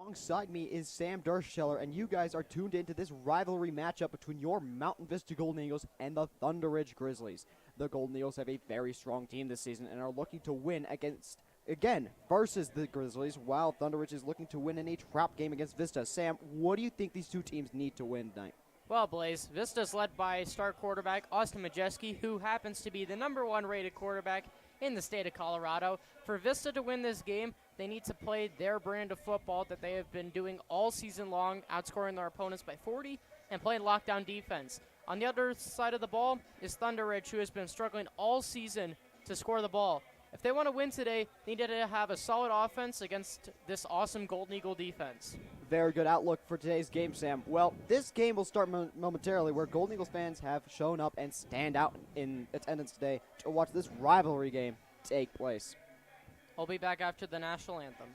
Alongside me is Sam Derscheller, and you guys are tuned into this rivalry matchup between your Mountain Vista Golden Eagles and the ThunderRidge Grizzlies. The Golden Eagles have a very strong team this season and are looking to win again versus the Grizzlies, while ThunderRidge is looking to win in a trap game against Vista. Sam, what do you think these two teams need to win tonight? Well, Blaze, Vista's led by star quarterback Austin Majeski, who happens to be the #1 rated quarterback in the state of Colorado. For Vista to win this game, they need to play their brand of football that they have been doing all season long, outscoring their opponents by 40 and playing lockdown defense. On the other side of the ball is ThunderRidge, who has been struggling all season to score the ball. If they want to win today, they need to have a solid offense against this awesome Golden Eagle defense. Very good outlook for today's game, Sam. Well, this game will start momentarily, where Golden Eagles fans have shown up and stand out in attendance today to watch this rivalry game take place. I'll be back after the national anthem.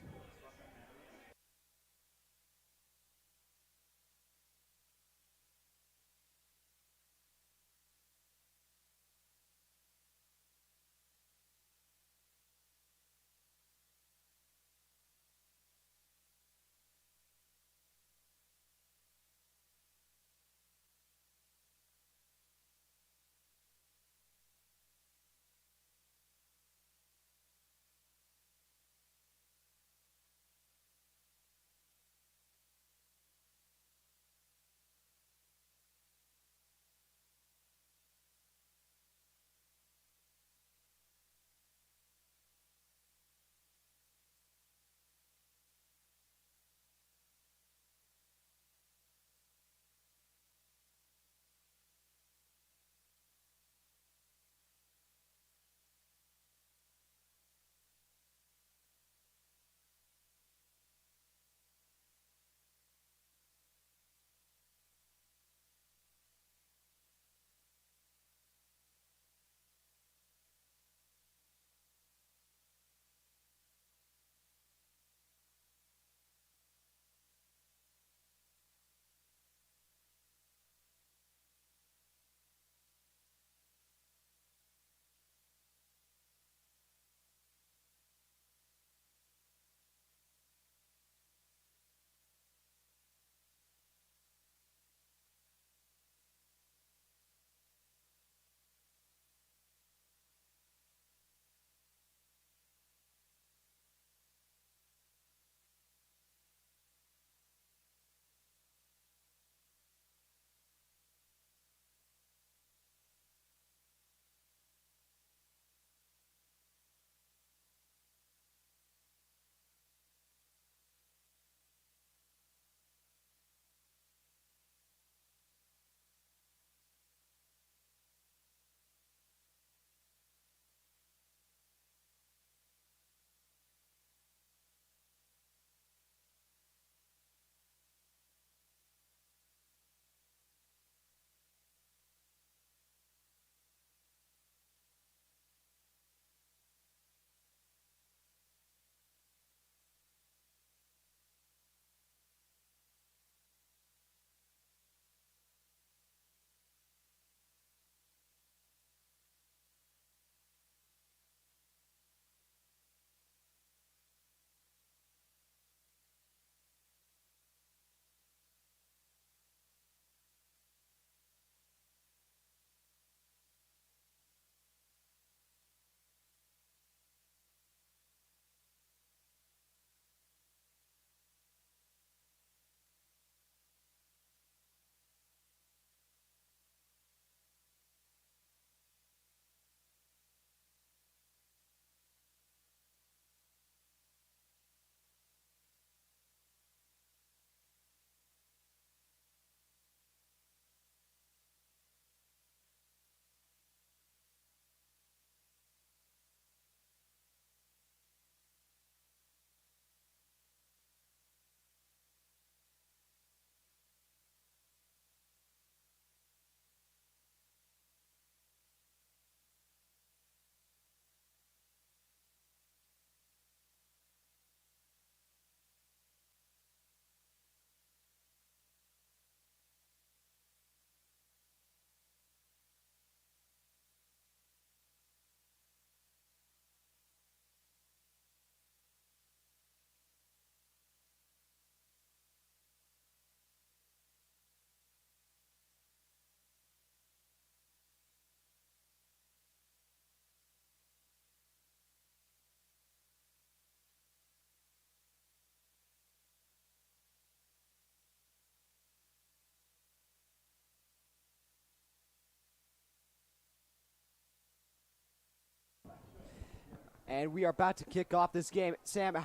And we are about to kick off this game. Sam,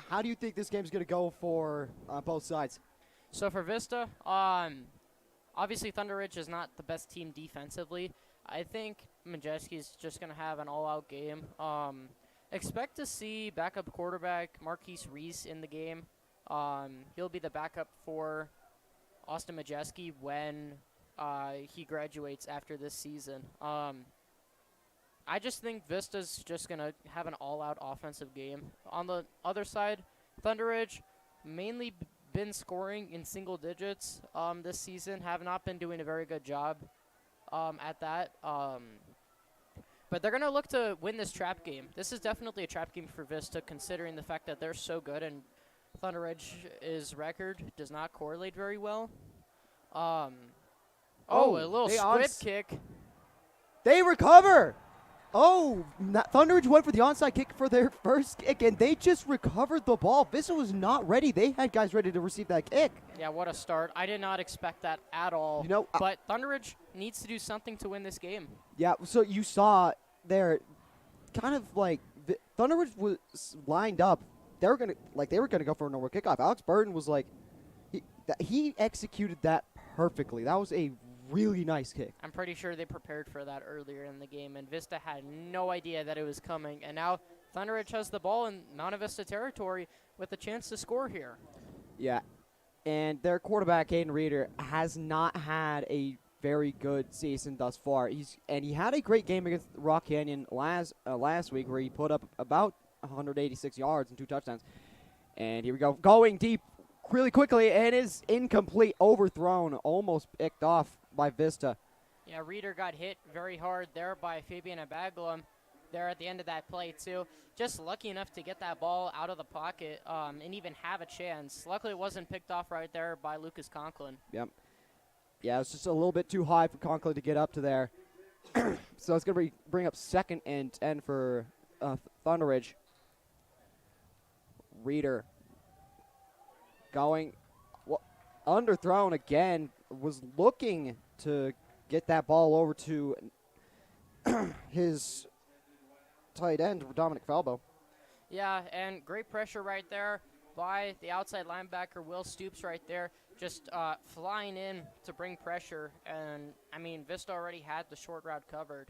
how do you think this game is going to go for both sides? So for Vista, obviously ThunderRidge is not the best team defensively. I think Majeski's just going to have an all-out game. Expect to see backup quarterback Marquise Reese in the game. He'll be the backup for Austin Majeski when he graduates after this season. I just think Vista's just going to have an all-out offensive game. On the other side, ThunderRidge mainly been scoring in single digits this season, have not been doing a very good job at that. But they're going to look to win this trap game. This is definitely a trap game for Vista, considering the fact that they're so good and ThunderRidge's record does not correlate very well. A little squib kick. They recover. ThunderRidge went for the onside kick for their first kick, and they just recovered the ball. Vista was not ready. They had guys ready to receive that kick. Yeah, what a start. I did not expect that at all. But ThunderRidge needs to do something to win this game. Yeah, so you saw there kind of like ThunderRidge was lined up. They were gonna go for a normal kickoff. Alex Burton was like, he executed that perfectly. That was a really nice kick. I'm pretty sure they prepared for that earlier in the game, and Vista had no idea that it was coming. And now ThunderRidge has the ball in Mountain Vista territory with a chance to score here. Yeah, and their quarterback, Aiden Reeder, has not had a very good season thus far. He had a great game against Rock Canyon last week where he put up about 186 yards and 2 touchdowns. And here we go, going deep really quickly, and is incomplete, overthrown, almost picked off by Vista. Yeah, Reeder got hit very hard there by Fabian Abaglam there at the end of that play, too. Just lucky enough to get that ball out of the pocket and even have a chance. Luckily, it wasn't picked off right there by Lucas Conklin. Yep. Yeah, it's just a little bit too high for Conklin to get up to there. So it's going to bring up 2nd and 10 for ThunderRidge. Reeder going underthrown again, was looking to get that ball over to his tight end, Dominic Falbo. Yeah, and great pressure right there by the outside linebacker, Will Stoops, right there, just flying in to bring pressure. And, I mean, Vista already had the short route covered.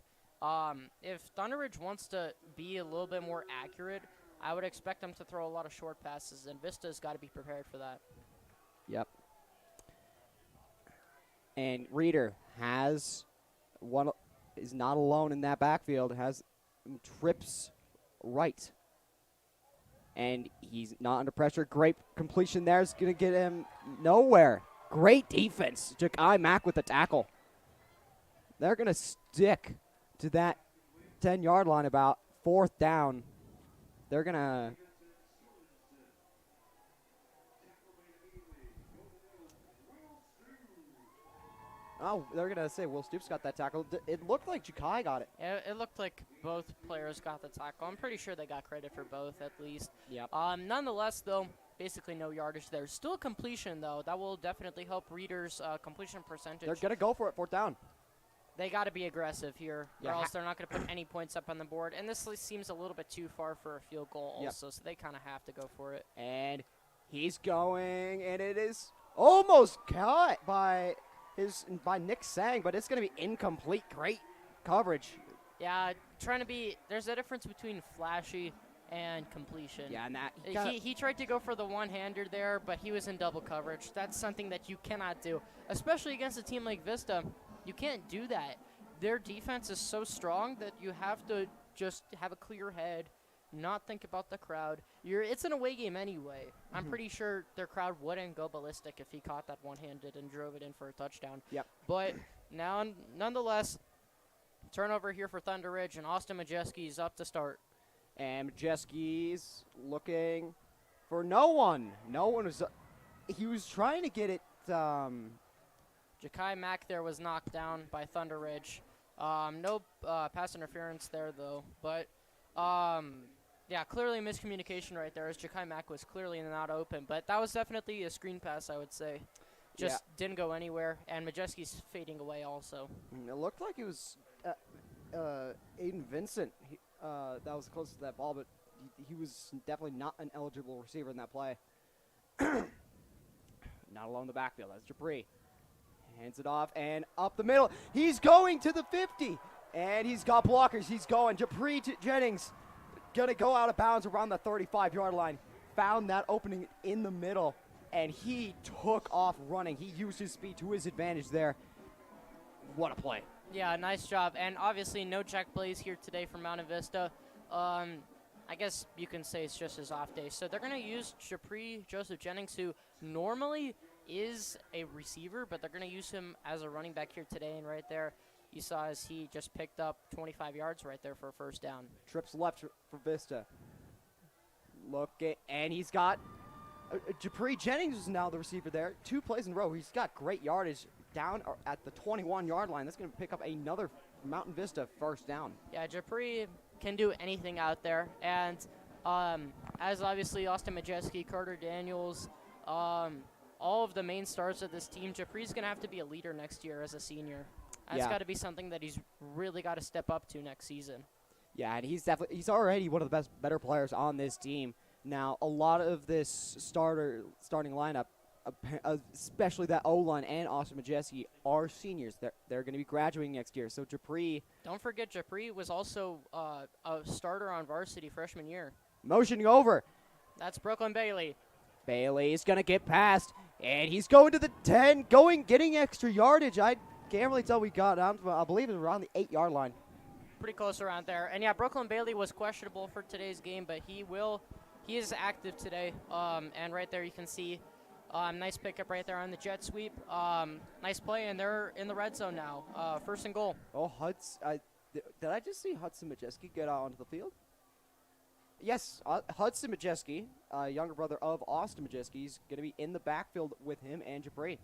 If ThunderRidge wants to be a little bit more accurate, I would expect them to throw a lot of short passes, and Vista's got to be prepared for that. Yep. And Reeder is not alone in that backfield, has trips right. And he's not under pressure. Great completion there is going to get him nowhere. Great defense. Ja'Kai Mack with the tackle. They're going to stick to that 10-yard line about 4th down. They're going to say Will Stoops got that tackle. It looked like Ja'Kai got it. It looked like both players got the tackle. I'm pretty sure they got credit for both at least. Yep. Nonetheless, though, basically no yardage there. Still a completion, though. That will definitely help Reeder's completion percentage. They're going to go for it, 4th down. They got to be aggressive here, or else they're not going to put any points up on the board. And this seems a little bit too far for a field goal also, so they kind of have to go for it. And he's going, and it is almost caught by Nick Sang, but it's going to be incomplete. Great coverage. Yeah, there's a difference between flashy and completion. Yeah, and that he tried to go for the one-hander there, but he was in double coverage. That's something that you cannot do, especially against a team like Vista. You can't do that. Their defense is so strong that you have to just have a clear head, not think about the crowd. It's an away game anyway. I'm pretty sure their crowd wouldn't go ballistic if he caught that one-handed and drove it in for a touchdown. Yep. But now, nonetheless, turnover here for ThunderRidge, and Austin Majeski's up to start. And Majeski's looking for no one. No one was. He was trying to get it. Ja'Kai Mack there was knocked down by ThunderRidge. No pass interference there, though. But, yeah, clearly miscommunication right there, as Ja'Kai Mack was clearly not open. But that was definitely a screen pass, I would say. Just didn't go anywhere, and Majeski's fading away also. It looked like it was Aiden Vincent that was close to that ball, but he was definitely not an eligible receiver in that play. Not alone in the backfield. That's Dupree. Hands it off and up the middle. He's going to the 50, and he's got blockers. He's going. Dupree Jennings going to go out of bounds around the 35-yard line. Found that opening in the middle, and he took off running. He used his speed to his advantage there. What a play. Yeah, nice job. And obviously no check plays here today for Mountain Vista. I guess you can say it's just his off day. So they're going to use Dupree Joseph Jennings, who normally is a receiver, but they're going to use him as a running back here today. And right there, you saw as he just picked up 25 yards right there for a first down. Trips left for Vista. And he's got Dupree Jennings is now the receiver there. 2 plays in a row. He's got great yardage down at the 21-yard line. That's going to pick up another Mountain Vista first down. Yeah, Dupree can do anything out there. And as obviously Austin Majeski, Carter Daniels, all of the main stars of this team, Dupree's going to have to be a leader next year as a senior. That's got to be something that he's really got to step up to next season. Yeah, and he's already one of the better players on this team. Now, a lot of this starting lineup, especially that O-line and Austin Majeski, are seniors. They're going to be graduating next year. So Dupree. Don't forget, Dupree was also a starter on varsity freshman year. Motioning over. That's Brooklyn Bailey. Bailey is going to get past, and he's going to the 10, getting extra yardage. I can't really tell we got down to, I believe it's around the 8-yard line. Pretty close around there. And yeah, Brooklyn Bailey was questionable for today's game, but he is active today. And right there you can see nice pickup right there on the jet sweep. Nice play, and they're in the red zone now. First and goal. Oh, did I just see Hudson Majeski get out onto the field? Yes, Hudson Majeski, younger brother of Austin Majeski, is going to be in the backfield with him and Dupree.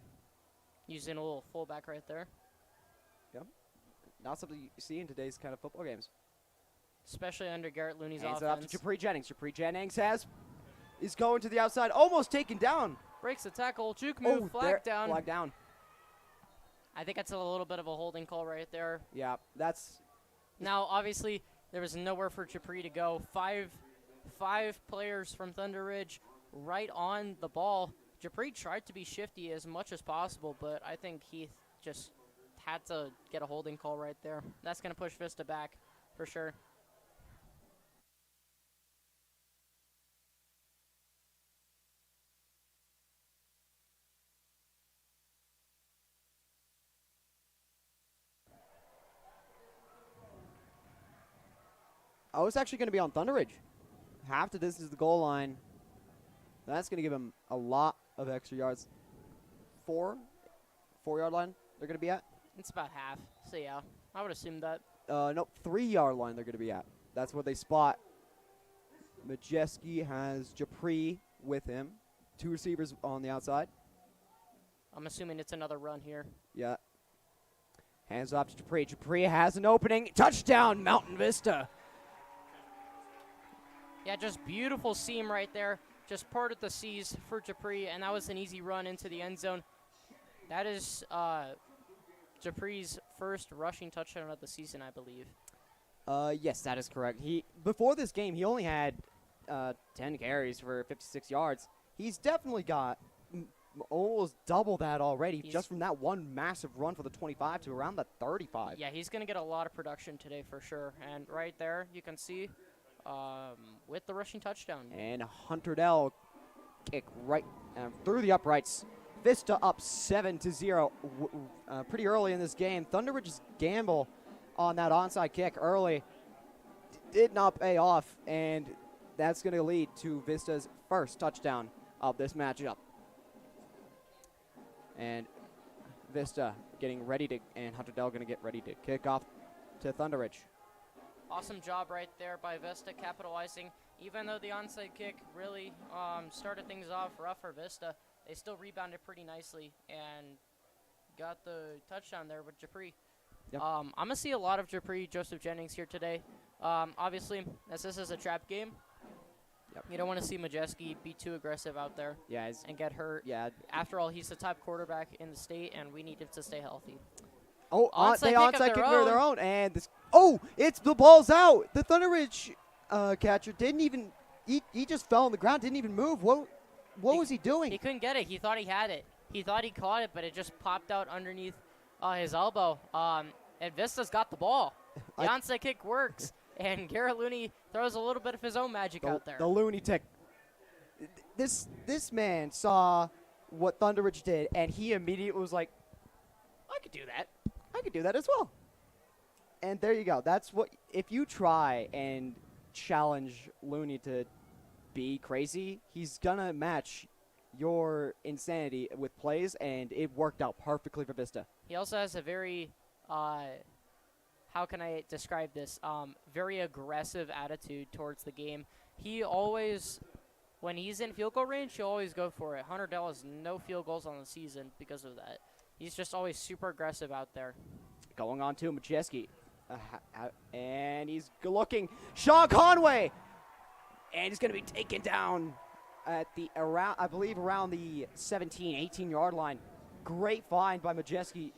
Using a little fullback right there. Yep. Not something you see in today's kind of football games. Especially under Garrett Looney's Hands offense. it off to Dupree Jennings. Dupree Jennings is going to the outside, almost taken down. Breaks the tackle, juke move, flag down. Flag down. I think that's a little bit of a holding call right there. Yeah, that's... Now, obviously, there was nowhere for Dupree to go. Five players from ThunderRidge right on the ball. Dupree tried to be shifty as much as possible, but I think he just had to get a holding call right there. That's going to push Vista back for sure. I was actually going to be on ThunderRidge. Half the distance to the goal line. That's going to give him a lot of extra yards. 4-yard line they're going to be at? It's about half. So, yeah, I would assume that. No, 3-yard line they're going to be at. That's where they spot. Majeski has Dupree with him. 2 receivers on the outside. I'm assuming it's another run here. Yeah. Hands off to Dupree. Dupree has an opening. Touchdown, Mountain Vista. Yeah, just beautiful seam right there. Just parted the seas for Dupree, and that was an easy run into the end zone. That is Dupree's first rushing touchdown of the season, I believe. Yes, that is correct. Before this game, he only had 10 carries for 56 yards. He's definitely got almost double that already, just from that one massive run for the 25 to around the 35. Yeah, he's going to get a lot of production today for sure. And right there, you can see with the rushing touchdown. And Hunter Dell kick right through the uprights. Vista up 7-0 pretty early in this game. ThunderRidge's gamble on that onside kick early did not pay off, and that's going to lead to Vista's first touchdown of this matchup. And Vista getting ready to, and Hunter Dell going to get ready to kick off to ThunderRidge. Awesome job right there by Vista, capitalizing. Even though the onside kick really started things off rough for Vista, they still rebounded pretty nicely and got the touchdown there with Dupree. Yep. I'm going to see a lot of Dupree Joseph Jennings here today. Obviously, as this is a trap game, you don't want to see Majeski be too aggressive out there and get hurt. Yeah. After all, he's the top quarterback in the state, and we need him to stay healthy. Oh, they onside onside kick kick of of their own. And this. Oh, it's the ball's out. The ThunderRidge catcher didn't even. He just fell on the ground. Didn't even move. What was he doing? He couldn't get it. He thought he had it. He thought he caught it, but it just popped out underneath his elbow. And Vista's got the ball. The onside kick works, and Garrett Looney throws a little bit of his own magic out there. The Looney tick. This man saw what ThunderRidge did, and he immediately was like, I could do that. I could do that as well. And there you go. That's what, if you try and challenge Looney to be crazy, he's going to match your insanity with plays, and it worked out perfectly for Vista. He also has a very, how can I describe this, very aggressive attitude towards the game. He always, when he's in field goal range, he'll always go for it. Hunter Dell has no field goals on the season because of that. He's just always super aggressive out there. Going on to Majeski. And he's looking. Sean Conway! And he's going to be taken down at the around, I believe, around the 17, 18-yard line. Great find by Majeski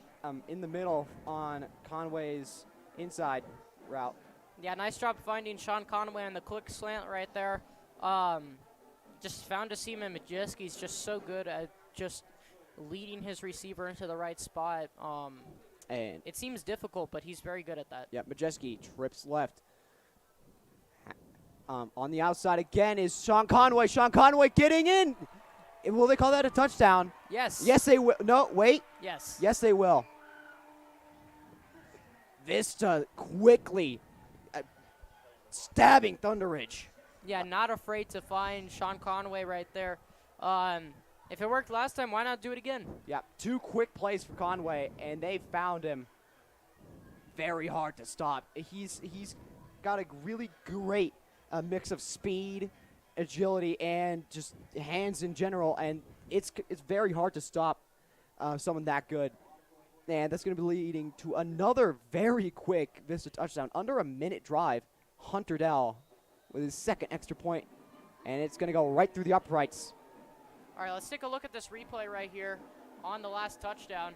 in the middle on Conway's inside route. Yeah, nice job finding Sean Conway on the quick slant right there. Just found a seam, and Majeski's just so good at just leading his receiver into the right spot. And it seems difficult, but he's very good at that. Yeah, Majeski trips left. On the outside again is Sean Conway. Sean Conway getting in. Will they call that a touchdown? Yes. Yes, they will. No, wait. Yes. Yes, they will. Vista quickly stabbing ThunderRidge. Yeah, not afraid to find Sean Conway right there. If it worked last time, why not do it again? Yeah, 2 quick plays for Conway, and they found him very hard to stop. He's got a really great mix of speed, agility, and just hands in general, and it's very hard to stop someone that good. And that's going to be leading to another very quick Vista touchdown. Under a minute drive, Hunter Dell with his second extra point, and it's going to go right through the uprights. All right, let's take a look at this replay right here on the last touchdown.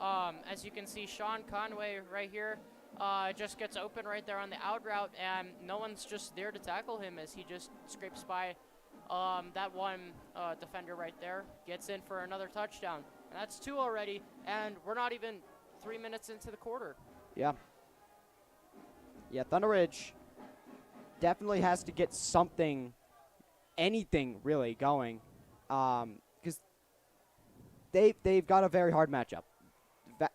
As you can see, Sean Conway right here just gets open right there on the out route, and no one's just there to tackle him as he just scrapes by that one defender right there, gets in for another touchdown. And that's 2 already, and we're not even 3 minutes into the quarter. Yeah. Yeah, ThunderRidge definitely has to get something, anything really going, because they've got a very hard matchup.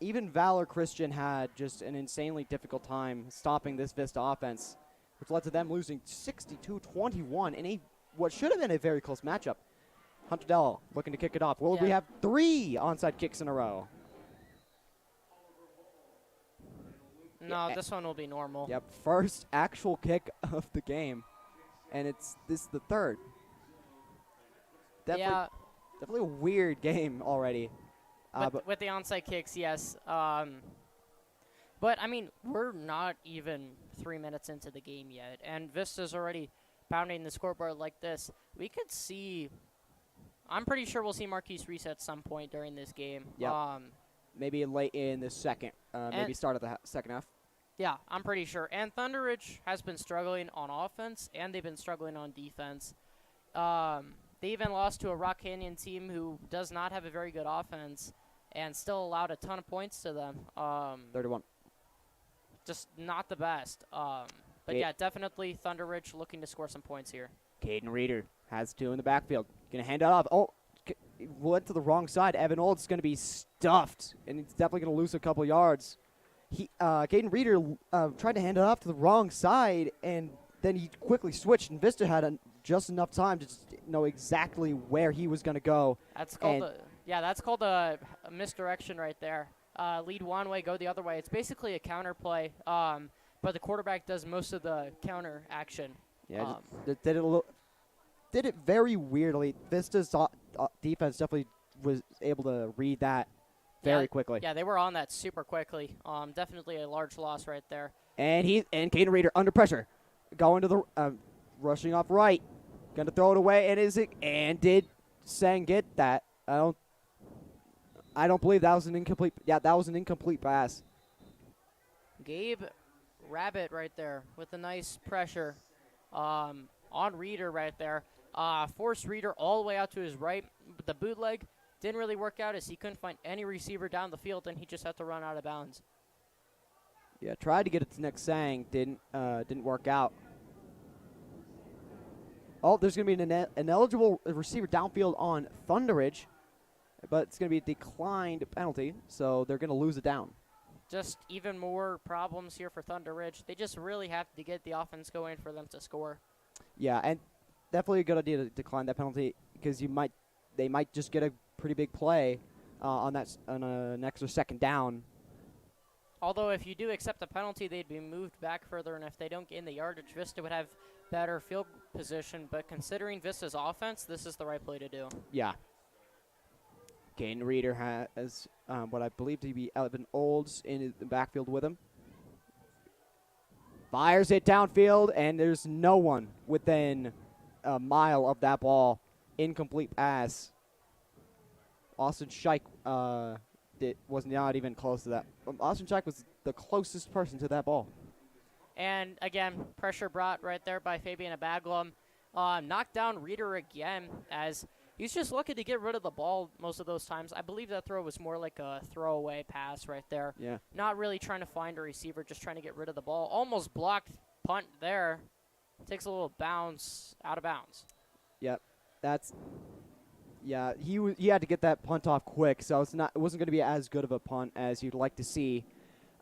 Even Valor Christian had just an insanely difficult time stopping this Vista offense, which led to them losing 62-21 in what should have been a very close matchup. Hunter Dell looking to kick it off. Will we have 3 onside kicks in a row? No, this one will be normal. Yep, first actual kick of the game, and this is the third. Definitely a weird game already. With the onside kicks, yes. But, I mean, we're not even 3 minutes into the game yet, and Vista's already pounding the scoreboard like this. We could see, I'm pretty sure we'll see Marquise Reese at some point during this game. Yep. Maybe late in the second, maybe start of the second half. Yeah, I'm pretty sure. And ThunderRidge has been struggling on offense, and they've been struggling on defense. They even lost to a Rock Canyon team who does not have a very good offense and still allowed a ton of points to them. 31. Just not the best. But, yeah, definitely ThunderRidge looking to score some points here. Caden Reeder has 2 in the backfield. Going to hand it off. Oh, went to the wrong side. Evan Old's going to be stuffed, and he's definitely going to lose a couple yards. Caden Reeder tried to hand it off to the wrong side, and then he quickly switched, and Vista had just enough time to know exactly where he was going to go. That's called a misdirection right there. Lead one way, go the other way. It's basically a counter play, but the quarterback does most of the counter action. Yeah, did it very weirdly. Vista's defense definitely was able to read that very quickly. Yeah, they were on that super quickly. Definitely a large loss right there. And Caden Reeder under pressure, going to the rushing off right, going to throw it away. And did Sang get that? I don't believe that was an incomplete. Yeah, that was an incomplete pass. Gabe Rabbit right there with a nice pressure on Reeder right there. Forced Reeder all the way out to his right. But the bootleg didn't really work out as he couldn't find any receiver down the field, and he just had to run out of bounds. Yeah, tried to get it to Nick Sang. Didn't work out. Oh, there's going to be an ineligible receiver downfield on ThunderRidge, but it's going to be a declined penalty, so they're going to lose it down. Just even more problems here for ThunderRidge. They just really have to get the offense going for them to score. Yeah, and definitely a good idea to decline that penalty because they might just get a pretty big play on an extra second down. Although if you do accept the penalty, they'd be moved back further, and if they don't gain the yardage, Vista would have better field position. But considering Vista's offense, this is the right play to do. Yeah. Gain Reeder has what I believe to be Evan Olds in the backfield with him. Fires it downfield, and there's no one within a mile of that ball. Incomplete pass. Austin Scheich was not even close to that. Austin Scheich was the closest person to that ball. And again, pressure brought right there by Fabian Abaglum. Knocked down Reeder again as he's just looking to get rid of the ball most of those times. I believe that throw was more like a throwaway pass right there. Yeah. Not really trying to find a receiver, just trying to get rid of the ball. Almost blocked punt there. Takes a little bounce out of bounds. Yep. Yeah, he had to get that punt off quick, so it wasn't going to be as good of a punt as you'd like to see.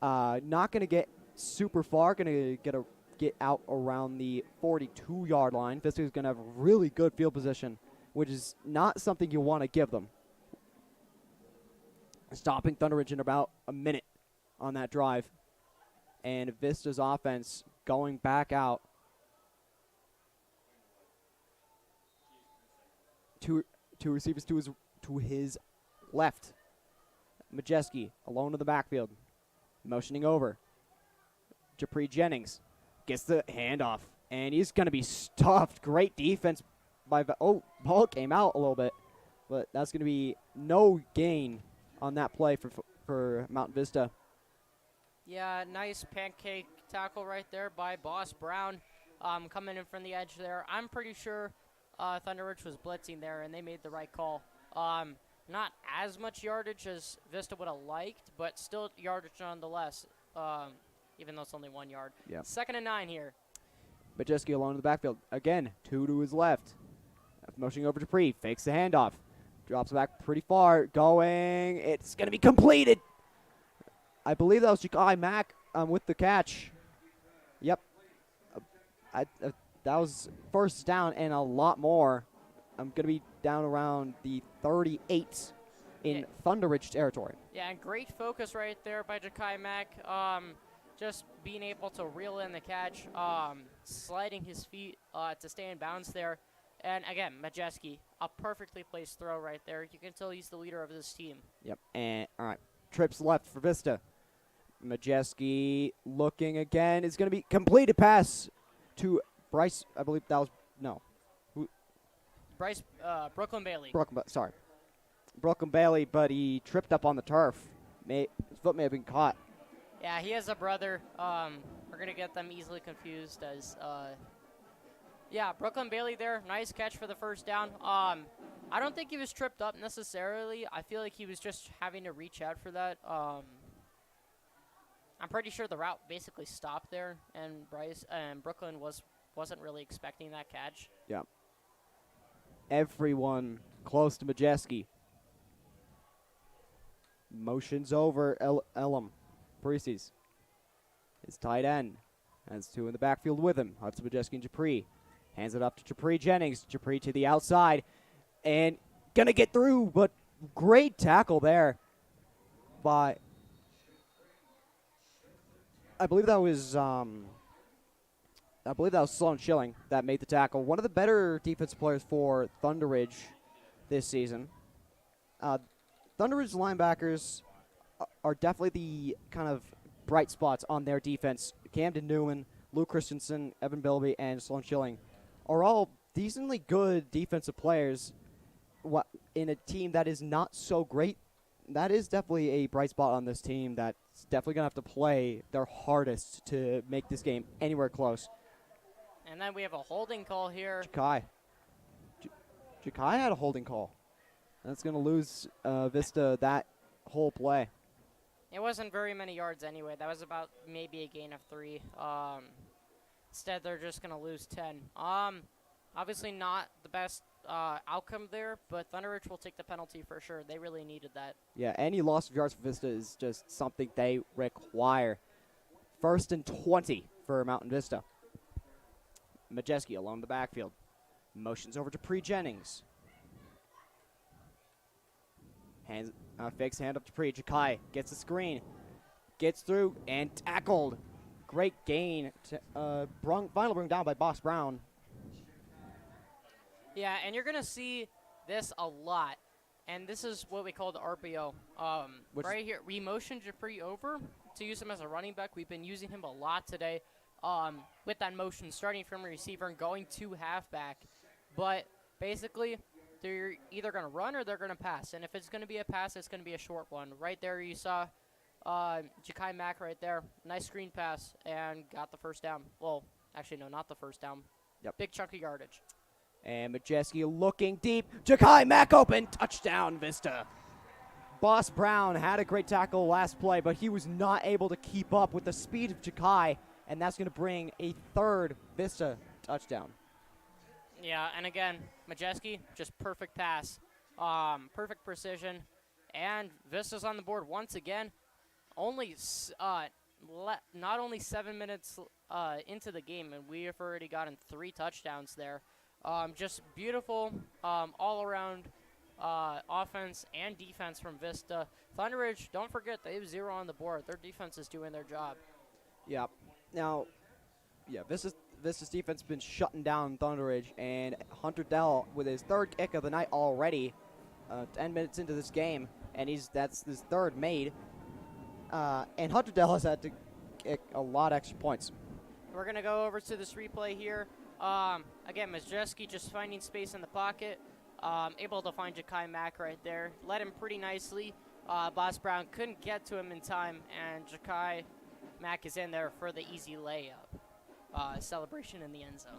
Not going to get super far. Going to get out around the 42-yard line. Vista is going to have really good field position, which is not something you want to give them. Stopping ThunderRidge in about a minute on that drive, and Vista's offense going back out. Two receivers to his left. Majeski alone in the backfield, motioning over. Japri Jennings gets the handoff, and he's going to be stuffed. Great defense by ball came out a little bit, but that's going to be no gain on that play for Mountain Vista. Yeah, nice pancake tackle right there by Boss Brown, coming in from the edge there. I'm pretty sure ThunderRidge was blitzing there, and they made the right call. Not as much yardage as Vista would have liked, but still yardage nonetheless, even though it's only 1 yard. Yeah. 2nd and 9 here. Majeski alone in the backfield. Again, two to his left. Motioning over to Dupree. Fakes the handoff. Drops back pretty far. Going. It's going to be completed. I believe that was Jakai Mack with the catch. Yep. That was first down and a lot more. I'm going to be down around the 38 in ThunderRidge territory. Yeah, and great focus right there by Jakai Mack. Just being able to reel in the catch, sliding his feet to stay in bounds there. And again, Majeski, a perfectly placed throw right there. You can tell he's the leader of this team. Yep. And all right, trips left for Vista. Majeski looking again. It's going to be completed pass to Bryce. I believe that was Bryce Brooklyn Bailey. Brooklyn Bailey, but he tripped up on the turf. His foot may have been caught. Yeah, he has a brother. We're going to get them easily confused as yeah, Brooklyn Bailey there. Nice catch for the first down. I don't think he was tripped up necessarily. I feel like he was just having to reach out for that. I'm pretty sure the route basically stopped there, and Brooklyn wasn't really expecting that catch. Yeah. Everyone close to Majeski. Motions over Elam. Paresis. His tight end. Has two in the backfield with him. Hudson Majeski and Japri. Hands it up to Japri Jennings. Japri to the outside. And gonna get through, but great tackle there by, I believe that was Sloan Schilling that made the tackle. One of the better defensive players for ThunderRidge this season. ThunderRidge linebackers are definitely the kind of bright spots on their defense. Camden Newman, Luke Christensen, Evan Bilby, and Sloan Schilling are all decently good defensive players in a team that is not so great that is definitely a bright spot on this team that's definitely going to have to play their hardest to make this game anywhere close. And then we have a holding call here. Jakai had a holding call. That's going to lose Vista that whole play. It wasn't very many yards anyway. That was about maybe a gain of 3. Instead, they're just going to lose 10. Obviously not the best outcome there, but ThunderRidge will take the penalty for sure. They really needed that. Yeah, any loss of yards for Vista is just something they require. 1st and 20 for Mountain Vista. Majeski along the backfield. Motions over to Pre Jennings. Fakes hand up to Pre. Jakai gets the screen. Gets through and tackled. Great gain. Finally brought down by Boss Brown. Yeah, and you're going to see this a lot. And this is what we call the RPO. Right here, we motioned Japri over to use him as a running back. We've been using him a lot today with that motion, starting from receiver and going to halfback. But basically, they're either going to run or they're going to pass. And if it's going to be a pass, it's going to be a short one. Right there, you saw Jakai Mack right there. Nice screen pass and got the first down. Well, actually, no, not the first down. Yep. Big chunk of yardage. And Majeski looking deep. Jakai Mack open. Touchdown, Vista. Boss Brown had a great tackle last play, but he was not able to keep up with the speed of Jakai, and that's going to bring a 3rd Vista touchdown. Yeah, and again, Majeski, just perfect pass. Perfect precision. And Vista's on the board once again. Not only 7 minutes into the game, and we have already gotten 3 touchdowns there. Just beautiful all-around offense and defense from Vista. ThunderRidge, don't forget, they have 0 on the board. Their defense is doing their job. Yeah. Now, Vista's defense has been shutting down ThunderRidge, and Hunter Dell with his 3rd kick of the night already, 10 minutes into this game, and that's his 3rd made. And Hunter Dell has had to kick a lot of extra points. We're going to go over to this replay here. Again, Majeski just finding space in the pocket, able to find Jakai Mack right there. Led him pretty nicely. Boss Brown couldn't get to him in time, and Jakai Mack is in there for the easy layup. Celebration in the end zone.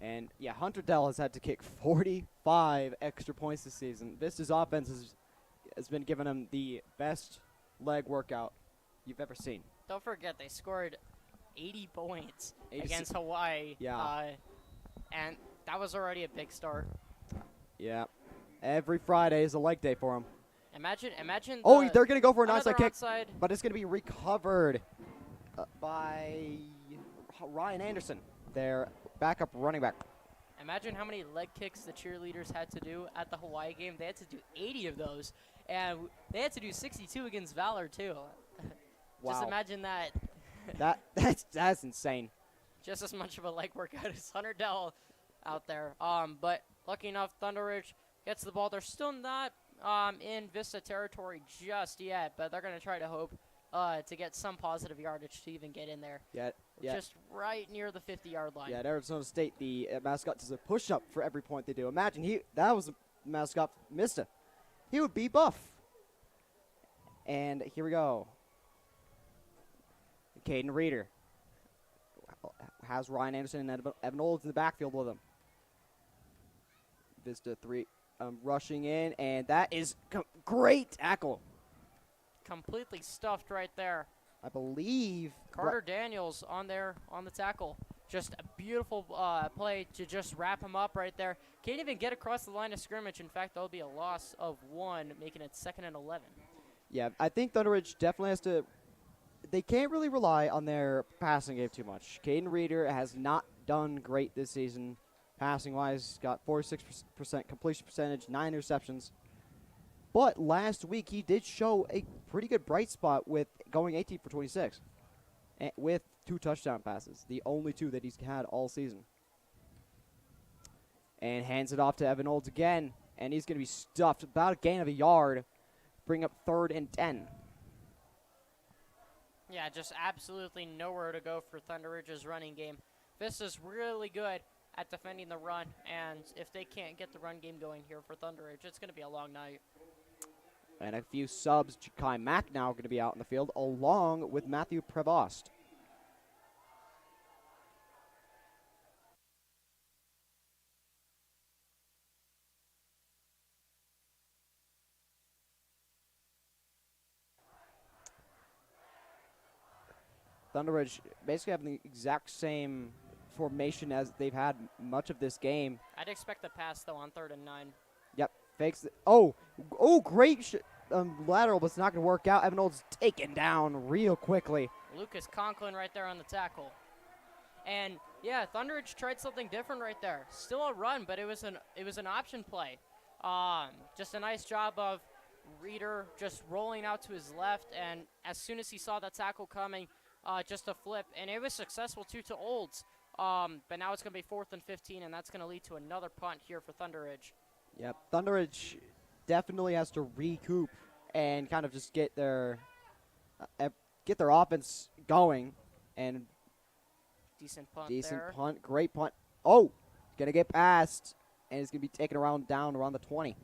And, yeah, Hunter Dell has had to kick 45 extra points this season. Vista's offense has been giving him the best leg workout you've ever seen. Don't forget, they scored 80 points 86 against Hawaii. Yeah. And that was already a big start. Yeah. Every Friday is a leg day for him. Imagine. They're going to go for an onside kick, onside. but it's going to be recovered by Ryan Anderson, their backup running back. Imagine how many leg kicks the cheerleaders had to do at the Hawaii game. They had to do 80 of those, and they had to do 62 against Valor too. Wow. Just imagine that. That's insane. Just as much of a leg workout as Hunter Dell out there. But lucky enough, ThunderRidge gets the ball. They're still not in Vista territory just yet, but they're going to try to hope to get some positive yardage to even get in there. Yeah. Just right near the 50-yard line. Yeah, at Arizona State, the mascot does a push-up for every point they do. Imagine that was a mascot Vista. He would be buff. And here we go. Caden Reeder has Ryan Anderson and Evan Olds in the backfield with him. Vista 3 rushing in, and that is great tackle. Completely stuffed right there. I believe Carter Daniels on the tackle. Just a beautiful play to just wrap him up right there. Can't even get across the line of scrimmage. In fact, that'll be a loss of 1, making it 2nd and 11. Yeah, I think ThunderRidge definitely has to. They can't really rely on their passing game too much. Caden Reeder has not done great this season, passing-wise. Got 46% completion percentage, 9 interceptions. But last week, he did show a pretty good bright spot with going 18 for 26 with 2 touchdown passes, the only 2 that he's had all season. And hands it off to Evan Olds again, and he's going to be stuffed about a gain of a yard, bring up 3rd and 10. Yeah, just absolutely nowhere to go for ThunderRidge's running game. Vista's really good at defending the run, and if they can't get the run game going here for ThunderRidge, it's going to be a long night. And a few subs. Ja'Kai Mack now going to be out in the field, along with Matthew Prevost. ThunderRidge basically having the exact same formation as they've had much of this game. I'd expect the pass, though, on 3rd and 9. Yep, fakes it. Oh, great lateral, but it's not going to work out. Evan Old's taken down real quickly. Lucas Conklin right there on the tackle. And, yeah, ThunderRidge tried something different right there. Still a run, but it was an option play. Just a nice job of Reeder just rolling out to his left, and as soon as he saw that tackle coming, just a flip, and it was successful too to Olds. But now it's going to be 4th and 15, and that's going to lead to another punt here for ThunderRidge. Yep, ThunderRidge definitely has to recoup and kind of just get their offense going. And decent punt decent there. Punt, great punt. Oh, going to get past, and it's going to be taken down around the 20.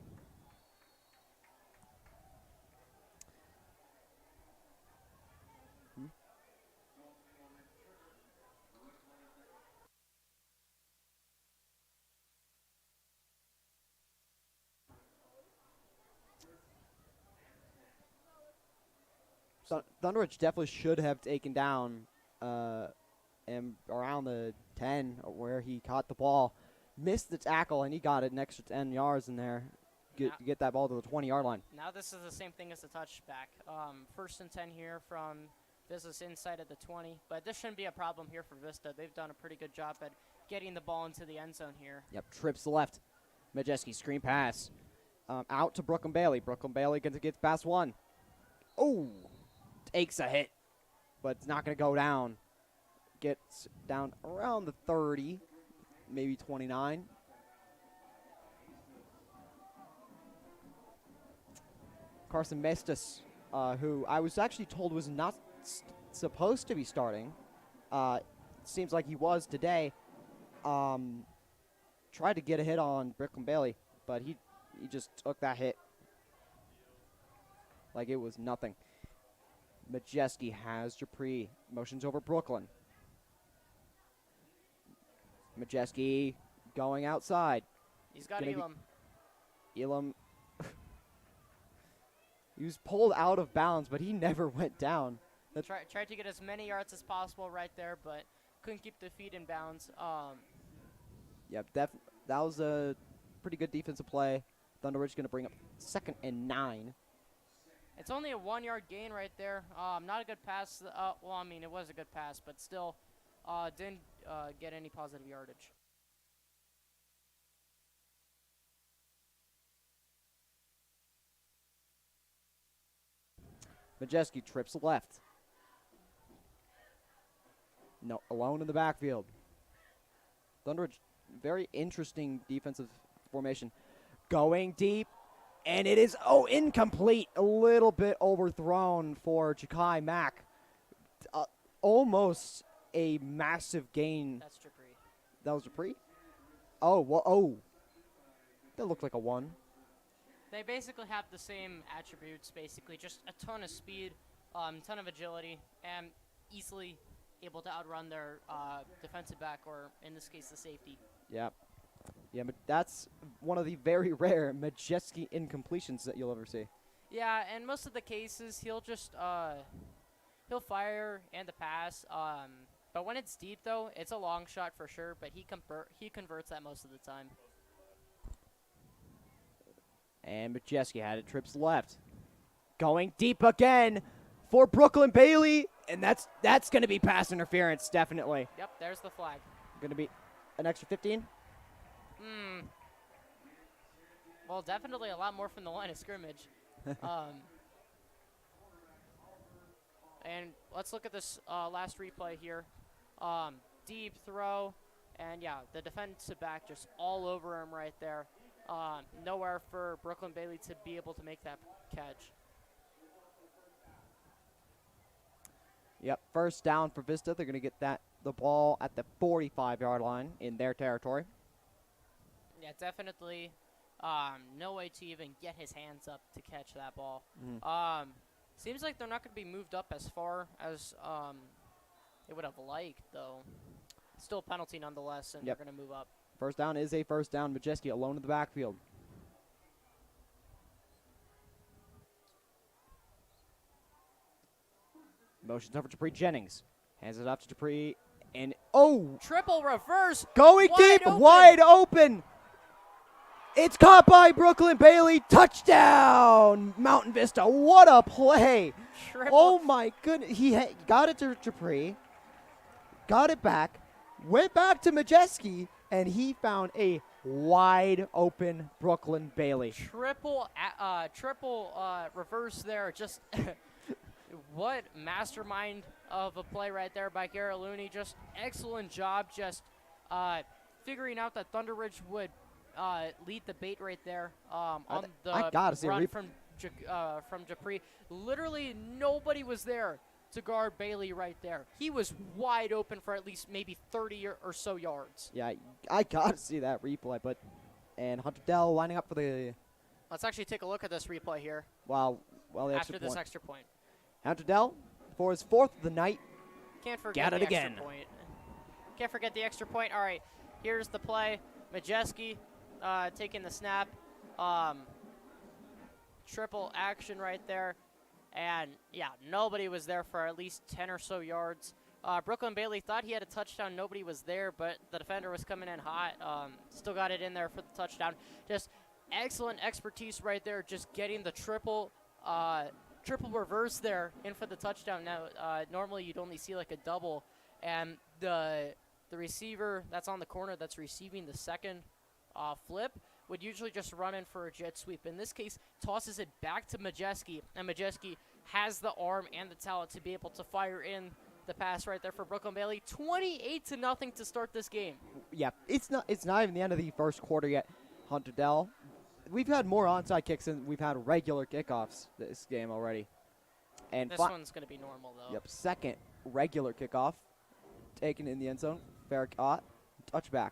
So ThunderRidge definitely should have taken down and around the 10 where he caught the ball, missed the tackle, and he got it an extra 10 yards in there to get that ball to the 20-yard line. Now this is the same thing as the touchback. 1st and 10 here from Vista's inside of the 20, but this shouldn't be a problem here for Vista. They've done a pretty good job at getting the ball into the end zone here. Yep, trips left. Majeski screen pass. Out to Brooklyn Bailey. Brooklyn Bailey gets past one. Oh! Takes a hit, but it's not going to go down. Gets down around the 30, maybe 29. Carson Mestis, who I was actually told was not supposed to be starting. Seems like he was today. Tried to get a hit on Brooklyn Bailey, but he just took that hit like it was nothing. Majeski has Dupree. Motions over Brooklyn. Majeski going outside. He's got Elam. Elam. He was pulled out of bounds, but he never went down. Tried to get as many yards as possible right there, but couldn't keep the feet in bounds. Yep, that was a pretty good defensive play. ThunderRidge going to bring up 2nd and 9. It's only a 1-yard gain right there. Not a good pass. Well, I mean, it was a good pass, but still didn't get any positive yardage. Majeski trips left. No, alone in the backfield. ThunderRidge, very interesting defensive formation. Going deep. And it is, incomplete. A little bit overthrown for Ja'Kai Mack. Almost a massive gain. That's Dupree. That was Dupree? Oh. That looked like a 1. They basically have the same attributes, basically. Just a ton of speed, ton of agility, and easily able to outrun their defensive back, or in this case, the safety. Yeah. Yeah, but that's one of the very rare Majeski incompletions that you'll ever see. Yeah, and most of the cases, he'll just he'll fire and the pass. But when it's deep, though, it's a long shot for sure. But he converts that most of the time. And Majeski had it, trips left, going deep again for Brooklyn Bailey, and that's going to be pass interference, definitely. Yep, there's the flag. Going to be an extra 15. Well, definitely a lot more from the line of scrimmage. And let's look at this last replay here. Deep throw, and yeah, the defensive back just all over him right there. Nowhere for Brooklyn Bailey to be able to make that catch. Yep, first down for Vista. They're going to get that the ball at the 45-yard line in their territory. Yeah, definitely no way to even get his hands up to catch that ball. Seems like they're not going to be moved up as far as they would have liked, though. Still a penalty nonetheless, and they're going to move up. First down is a first down. Majeski alone in the backfield. Motions over to Dupree Jennings. Hands it off to Dupree. And, Triple reverse. Going deep, wide open. It's caught by Brooklyn Bailey. Touchdown, Mountain Vista. What a play. Oh, my goodness. He got it to Dupree. Got it back. Went back to Majeski. And he found a wide open Brooklyn Bailey. Triple reverse there. Just what mastermind of a play right there by Garrett Looney. Just excellent job just figuring out that ThunderRidge would lead the bait right there on the run from Dupree. Literally nobody was there to guard Bailey right there. He was wide open for at least maybe 30 or so yards. Yeah, I got to see that replay. And Hunter Dell lining up for the... Let's actually take a look at this replay here. After this extra point. Hunter Dell for his 4th of the night. Can't forget the extra point. Can't forget the extra point. All right, here's the play. Majeski taking the snap. Triple action right there. And, yeah, nobody was there for at least 10 or so yards. Brooklyn Bailey thought he had a touchdown. Nobody was there, but the defender was coming in hot. Still got it in there for the touchdown. Just excellent expertise right there, just getting the triple reverse there in for the touchdown. Now, normally you'd only see like a double, and the receiver that's on the corner that's receiving the second flip would usually just run in for a jet sweep. In this case, tosses it back to Majeski, and Majeski has the arm and the talent to be able to fire in the pass right there for Brooklyn Bailey. 28-0 to start this game. Yeah, it's not even the end of the first quarter yet. Hunter Dell, we've had more onside kicks than we've had regular kickoffs this game already. And this one's going to be normal, though. Yep, second regular kickoff taken in the end zone. Fair caught, touchback.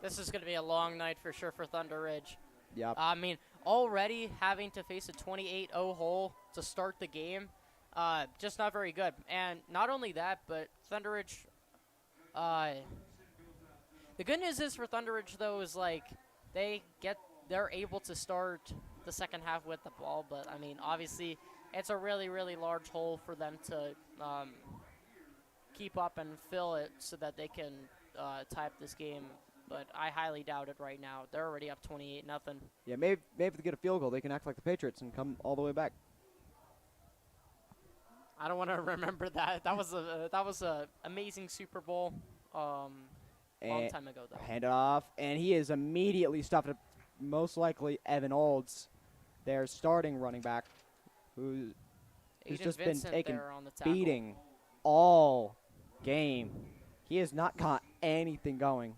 This is going to be a long night for sure for ThunderRidge. Yep. I mean, already having to face a 28-0 hole to start the game, just not very good. And not only that, but ThunderRidge, the good news is for ThunderRidge, though, is like they're able to start the second half with the ball. But, I mean, obviously, it's a really, really large hole for them to keep up and fill it so that they can tie up this game. But I highly doubt it right now. They're already up 28-0. Yeah, maybe if they get a field goal, they can act like the Patriots and come all the way back. I don't want to remember that. That was a amazing Super Bowl long time ago, though. Hand it off, and he is immediately stuffed. Most likely Evan Olds, their starting running back, who's just been taking beating all game. He has not got anything going.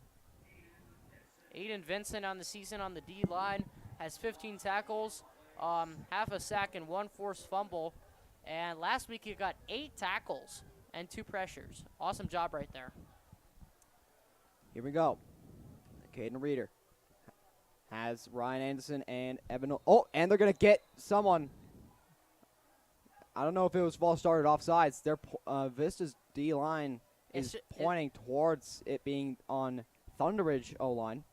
Aiden Vincent on the season on the D-line has 15 tackles, half a sack, and 1 forced fumble. And last week he got 8 tackles and 2 pressures. Awesome job right there. Here we go. Caden Reeder has Ryan Anderson and Evan. Oh, and they're going to get someone. I don't know if it was false started offsides. Their Vista's D-line is pointing towards it being on ThunderRidge O-line.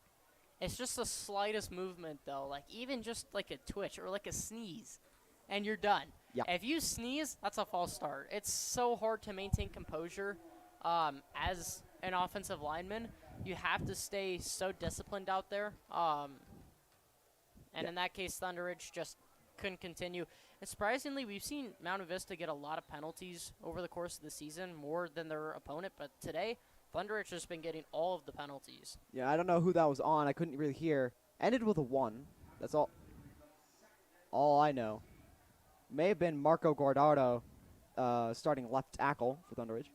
It's just the slightest movement, though. Like, even just like a twitch or like a sneeze, and you're done. Yeah. If you sneeze, that's a false start. It's so hard to maintain composure as an offensive lineman. You have to stay so disciplined out there. And in that case, ThunderRidge just couldn't continue. And surprisingly, we've seen Mountain Vista get a lot of penalties over the course of the season, more than their opponent. But today, ThunderRidge has been getting all of the penalties. Yeah, I don't know who that was on. I couldn't really hear. Ended with a 1. That's all I know. May have been Marco Guardado starting left tackle for ThunderRidge.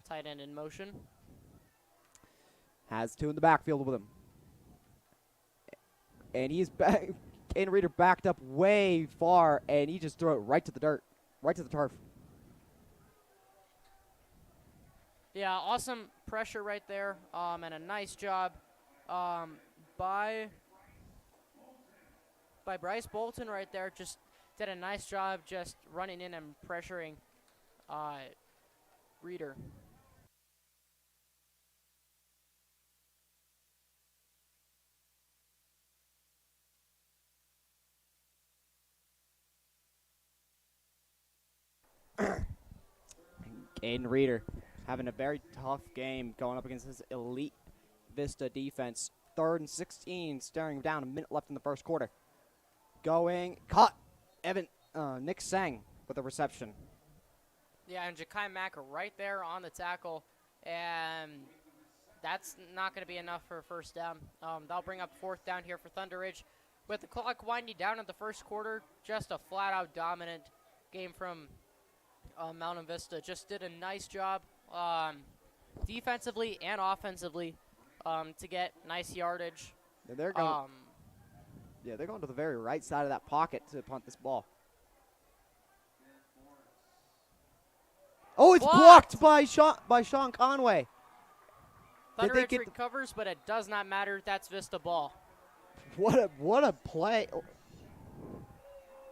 Tight end in motion. Has 2 in the backfield with him. And he's back. Caden Reeder backed up way far, and he just threw it right to the dirt, right to the turf. Yeah, awesome pressure right there, and a nice job by Bryce Bolton right there. Just did a nice job just running in and pressuring Reeder. Aiden Reeder having a very tough game going up against this elite Vista defense. 3rd and 16, staring down, a minute left in the first quarter. Going, caught, Nick Sang with a reception. Yeah, and Ja'Kai Mack right there on the tackle, and that's not going to be enough for a first down. That'll bring up 4th down here for ThunderRidge. With the clock winding down in the first quarter, just a flat-out dominant game from Mountain Vista. Just did a nice job defensively and offensively to get nice yardage. Yeah, they're going. They're going to the very right side of that pocket to punt this ball. Oh, it's blocked by Sean Conway. ThunderRidge recovers, but it does not matter. That's Vista ball. What a play!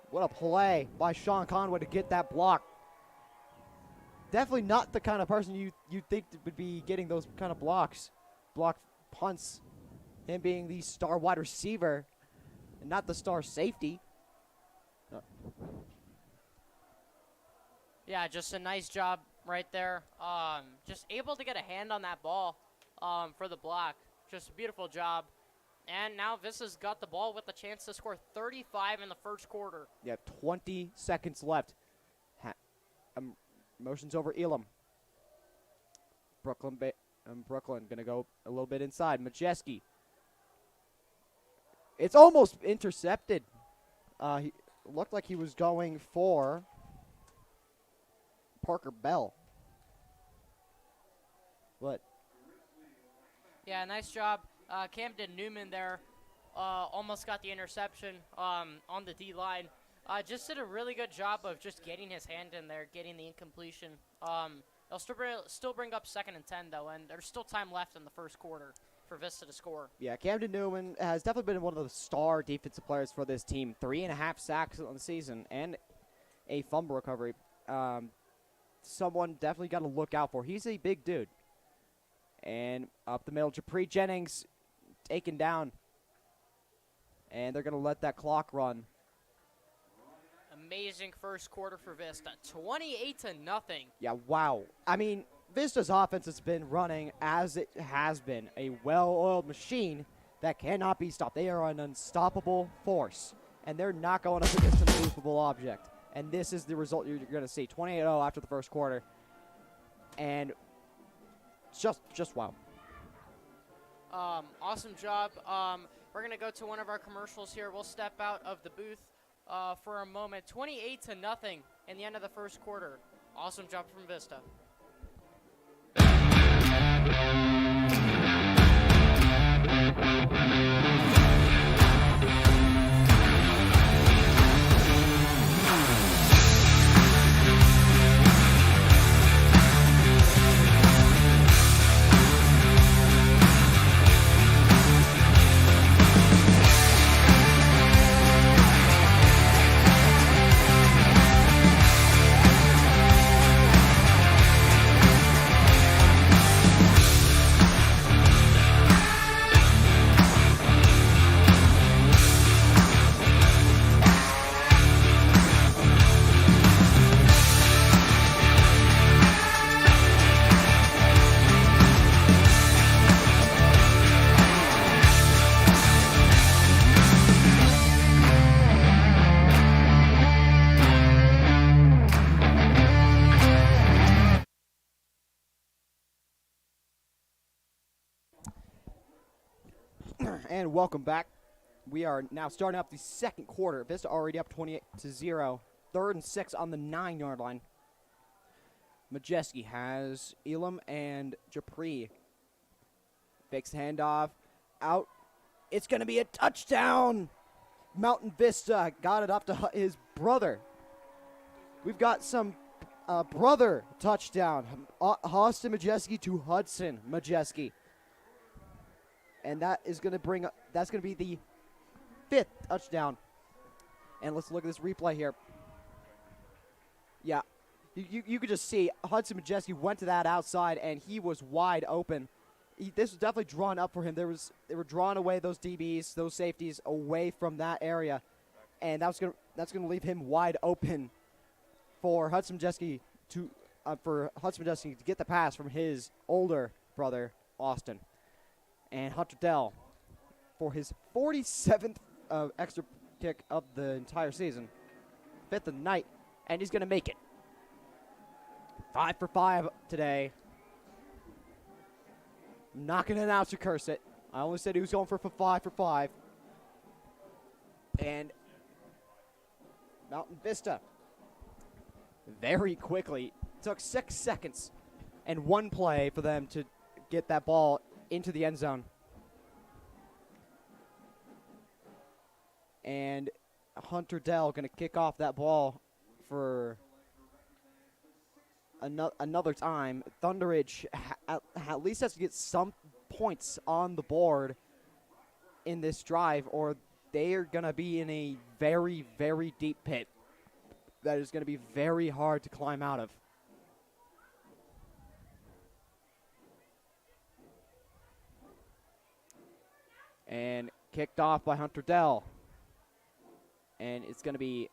What a play by Sean Conway to get that block. Definitely not the kind of person you think would be getting those kind of block punts. Him being the star wide receiver and not the star safety. Yeah, just a nice job right there. Just able to get a hand on that ball for the block. Just a beautiful job. And now Vista's got the ball with a chance to score 35 in the first quarter. Yeah, 20 seconds left. Motions over Elam. Brooklyn going to go a little bit inside. Majeski. It's almost intercepted. He looked like he was going for Parker Bell. But yeah, nice job. Camden Newman there almost got the interception on the D-line. Just did a really good job of just getting his hand in there, getting the incompletion. They'll still bring up 2nd and 10, though, and there's still time left in the first quarter for Vista to score. Yeah, Camden Newman has definitely been one of the star defensive players for this team. 3.5 sacks on the season and a fumble recovery. Someone definitely got to look out for. He's a big dude. And up the middle, Japri Jennings taken down. And they're going to let that clock run. Amazing first quarter for Vista. 28-0. Yeah, wow. I mean, Vista's offense has been running as it has been. A well-oiled machine that cannot be stopped. They are an unstoppable force. And they're not going up against an immovable object. And this is the result you're going to see. 28-0 after the first quarter. And just wow. Awesome job. We're going to go to one of our commercials here. We'll step out of the booth for a moment. 28-0 in the end of the first quarter. Awesome job from Vista. And welcome back. We are now starting up the second quarter. Vista already up 28-0. 3rd and 6 on the 9-yard line. Majeski has Elam and Japri. Fakes handoff. Out. It's going to be a touchdown. Mountain Vista got it up to his brother. We've got some brother touchdown. Austin Majeski to Hudson Majeski. And that is going to that's going to be the 5th touchdown. And let's look at this replay here. Yeah, you could just see Hudson Majeski went to that outside, and he was wide open. This was definitely drawn up for him. They were drawing away those DBs, those safeties away from that area, and that's gonna leave him wide open for Hudson Majeski to get the pass from his older brother Austin. And Hunter Dell for his 47th extra kick of the entire season, 5th of the night, and he's going to make it. 5 for 5 today. I'm not going to announce or curse it. I only said he was going for 5 for 5. And Mountain Vista very quickly took 6 seconds and 1 play for them to get that ball into the end zone. And Hunter Dell going to kick off that ball for another time. ThunderRidge at least has to get some points on the board in this drive, or they are going to be in a very, very deep pit that is going to be very hard to climb out of. And kicked off by Hunter Dell. And it's going to be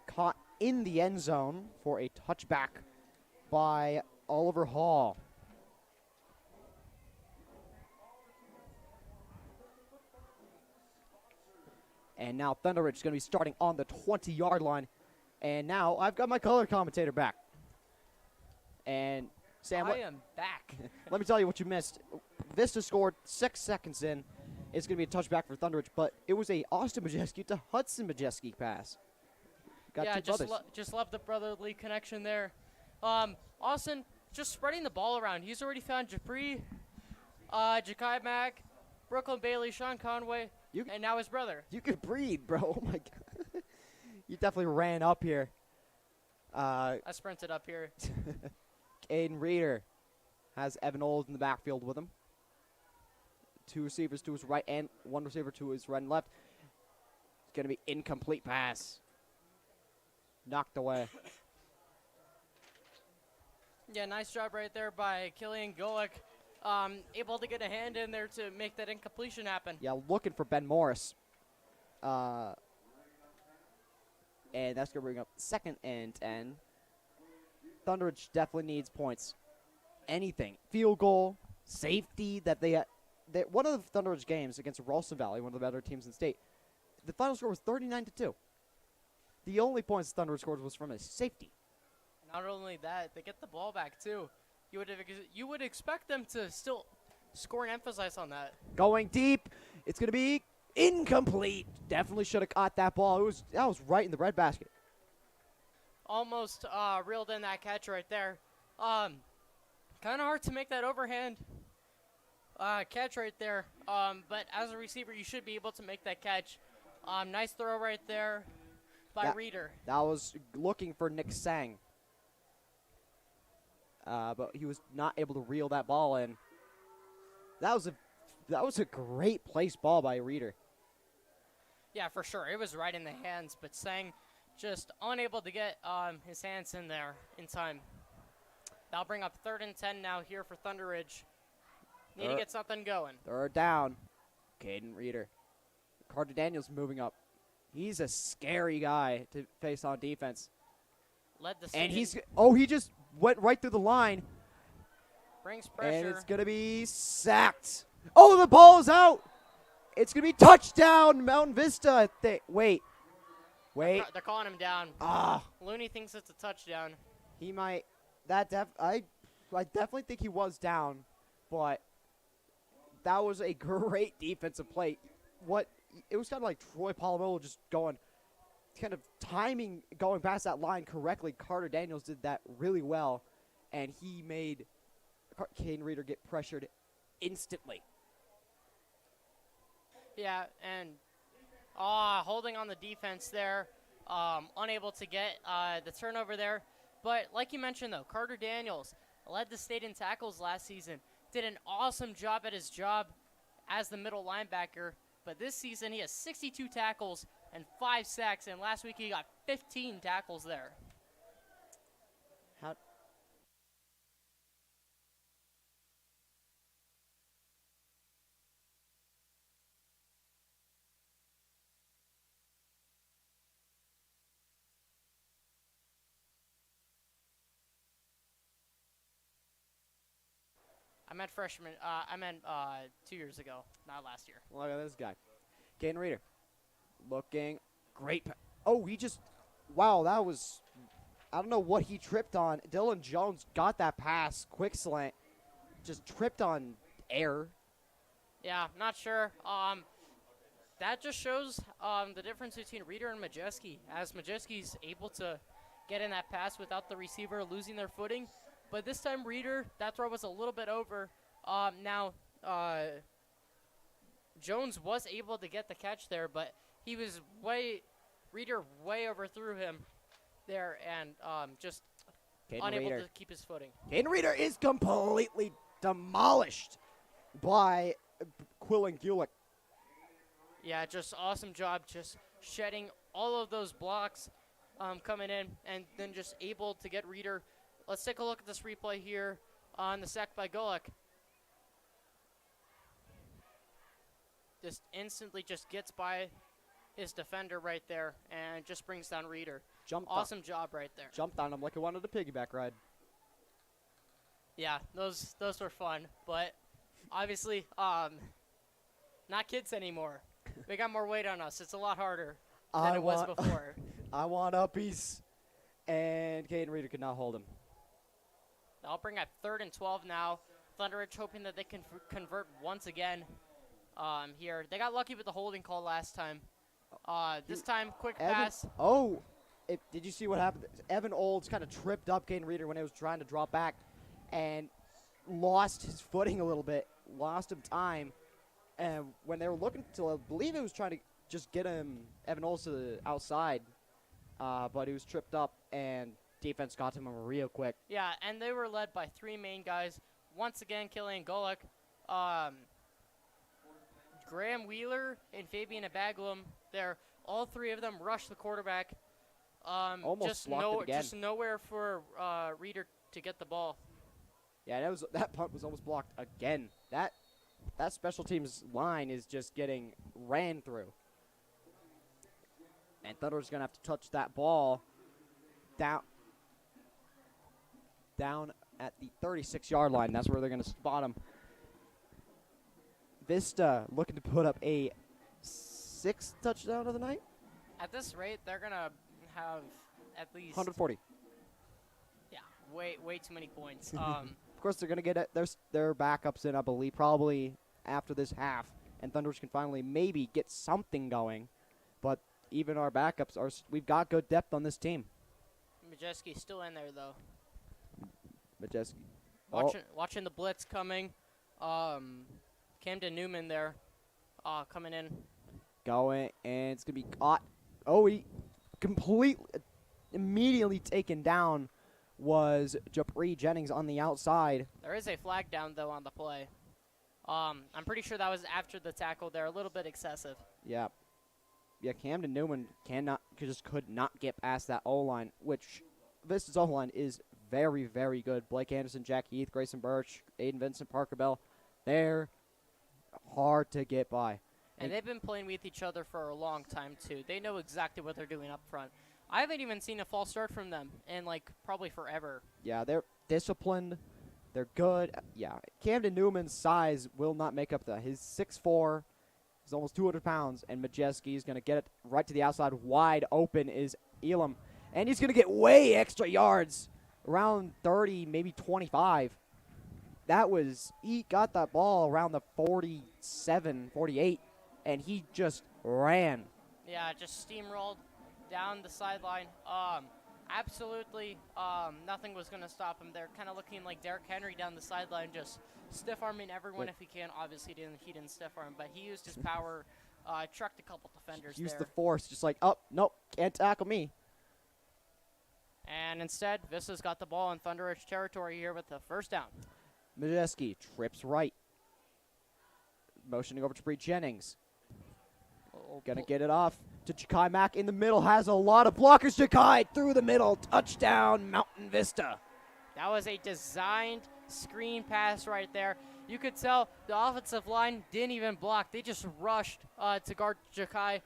caught in the end zone for a touchback by Oliver Hall. And now ThunderRidge is going to be starting on the 20-yard line. And now I've got my color commentator back. And Sam, I am back. let me tell you what you missed. Vista scored 6 seconds in. It's going to be a touchback for ThunderRidge, but it was a Austin Majeski to Hudson Majeski pass. Got yeah, two brothers. just love the brotherly connection there. Austin just spreading the ball around. He's already found Japri, Jakai Mack, Brooklyn Bailey, Sean Conway, and now his brother. You could breathe, bro. Oh, my God. You definitely ran up here. I sprinted up here. Caden Reeder has Evan Old in the backfield with him. 2 receivers to his right and 1 receiver to his right and left. It's going to be incomplete pass. Knocked away. Yeah, nice job right there by Killian Golick. Able to get a hand in there to make that incompletion happen. Yeah, looking for Ben Morris. And that's going to bring up 2nd and 10. ThunderRidge definitely needs points. Anything. Field goal, safety that they one of the ThunderRidge games against Ralston Valley, one of the better teams in the state, the final score was 39-2. The only points ThunderRidge scored was from a safety. Not only that, they get the ball back too. You would expect them to still score and emphasize on that. Going deep, it's going to be incomplete. Definitely should have caught that ball. That was right in the red basket. Almost reeled in that catch right there. Kind of hard to make that overhand catch right there. But as a receiver, you should be able to make that catch. Nice throw right there by Reeder. That was looking for Nick Sang. But he was not able to reel that ball in. That was a great placed ball by Reeder. Yeah, for sure. It was right in the hands, but Sang just unable to get his hands in there in time. That'll bring up 3rd and 10 now here for ThunderRidge. Need to get something going. 3rd down. Caden Reeder. Carter Daniels moving up. He's a scary guy to face on defense. And he just went right through the line. Brings pressure. And it's going to be sacked. Oh, the ball is out. It's going to be touchdown, Mountain Vista. Wait. They're calling him down. Ah. Looney thinks it's a touchdown. He might. I definitely think he was down, but that was a great defensive play. It was kind of like Troy Polamalu just going, kind of timing going past that line correctly. Carter Daniels did that really well, and he made Caden Reeder get pressured instantly. Yeah, and holding on the defense there, unable to get the turnover there. But like you mentioned, though, Carter Daniels led the state in tackles last season, did an awesome job at his job as the middle linebacker. But this season, he has 62 tackles and 5 sacks, and last week he got 15 tackles there. How? I meant freshman. I meant 2 years ago, not last year. Look at this guy. Caden Reeder. Looking great. Oh, he just, wow, that was, I don't know what he tripped on. Dylan Jones got that pass, quick slant, just tripped on air. Yeah, not sure. That just shows the difference between Reeder and Majeski, as Majeski's able to get in that pass without the receiver losing their footing. But this time, Reeder, that throw was a little bit over. Now, Jones was able to get the catch there, but he was Reeder way overthrew him there and just Caden unable Reeder. to keep his footing. Caden Reeder is completely demolished by Quillen Gulick. Yeah, just awesome job just shedding all of those blocks coming in and then just able to get Reeder. Let's take a look at this replay here on the sack by Gulick. Just instantly just gets by his defender right there and just brings down Reeder. Awesome job right there. Jumped on him like he wanted a piggyback ride. Yeah, those were fun, but obviously not kids anymore. We got more weight on us. It's a lot harder than it was before. I want uppies, and Caden Reeder could not hold him. I'll bring up 3rd and 12 now. ThunderRidge hoping that they can convert once again here. They got lucky with the holding call last time. This time, quick pass. Oh, did you see what happened? Evan Olds kind of tripped up Caden Reeder when he was trying to drop back and lost his footing a little bit, lost him time. And when they were looking to, I believe it was trying to just get him, Evan Olds, to the outside, but he was tripped up and defense got to him real quick. Yeah, and they were led by 3 main guys. Once again, Killian Golick, Graham Wheeler, and Fabian Abaglum. There, all 3 of them rushed the quarterback. Almost blocked it again. Just nowhere for Reeder to get the ball. Yeah, that punt was almost blocked again. That special teams line is just getting ran through. And Thunder's going to have to touch that ball down at the 36-yard line. That's where they're going to spot him. Vista looking to put up a 6th touchdown of the night. At this rate, they're going to have at least 140. Yeah, way too many points. Of course, they're going to get their backups in, I believe, probably after this half. And ThunderRidge can finally maybe get something going. But even our backups, we've got good depth on this team. Majeski's still in there, though. Majeski. Watching the blitz coming. Camden Newman there coming in. Going, and it's going to be caught. Oh, he immediately taken down was Japri Jennings on the outside. There is a flag down, though, on the play. I'm pretty sure that was after the tackle there. A little bit excessive. Yeah. Yeah, Camden Newman could not get past that O-line, which Vista's O-line is very, very good. Blake Anderson, Jack Heath, Grayson Birch, Aiden Vincent, Parker Bell. They're hard to get by. And they've been playing with each other for a long time, too. They know exactly what they're doing up front. I haven't even seen a false start from them in, probably forever. Yeah, they're disciplined. They're good. Yeah, Camden Newman's size will not make up that. He's 6'4". He's almost 200 pounds, and Majeski is going to get it right to the outside. Wide open is Elam. And he's going to get way extra yards, around 30, maybe 25. He got that ball around the 47, 48, and he just ran. Yeah, just steamrolled down the sideline. Absolutely nothing was going to stop him. They're kind of looking like Derrick Henry down the sideline, just stiff-arming everyone if he can. Obviously, he didn't stiff-arm, but he used his power, trucked a couple defenders Used there. the force, just like, oh, nope, can't tackle me. And instead, Vista's got the ball in ThunderRidge territory here with the first down. Majeski trips right. Motioning over to Bree Jennings. Gonna get it off to Jakai Mack in the middle. Has a lot of blockers. Jakai through the middle. Touchdown, Mountain Vista. That was a designed screen pass right there. You could tell the offensive line didn't even block. They just rushed to guard Jakai.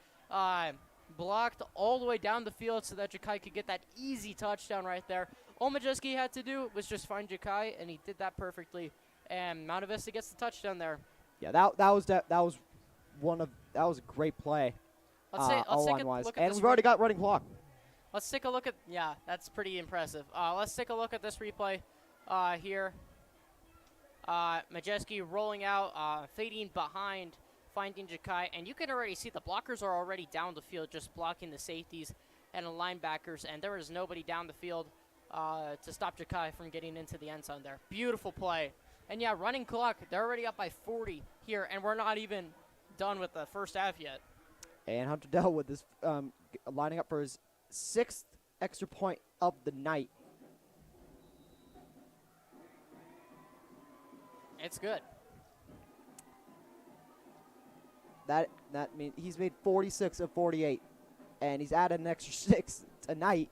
Blocked all the way down the field so that Jakai could get that easy touchdown right there. All Majeski had to do was just find Jakai, and he did that perfectly. And Mountain Vista gets the touchdown there. Yeah, that was a great play. Let's take a look at and this. We've already got running clock. Let's take a look at. Yeah, that's pretty impressive. Let's take a look at this replay here. Majeski rolling out, fading behind, finding Jakai, and you can already see the blockers are already down the field, just blocking the safeties and the linebackers, and there is nobody down the field to stop Jakai from getting into the end zone there. Beautiful play. And yeah, running clock, they're already up by 40 here, and we're not even done with the first half yet. And Hunter Dell with this lining up for his 6th extra point of the night. It's good. That means he's made 46 of 48, and he's added an extra 6 tonight.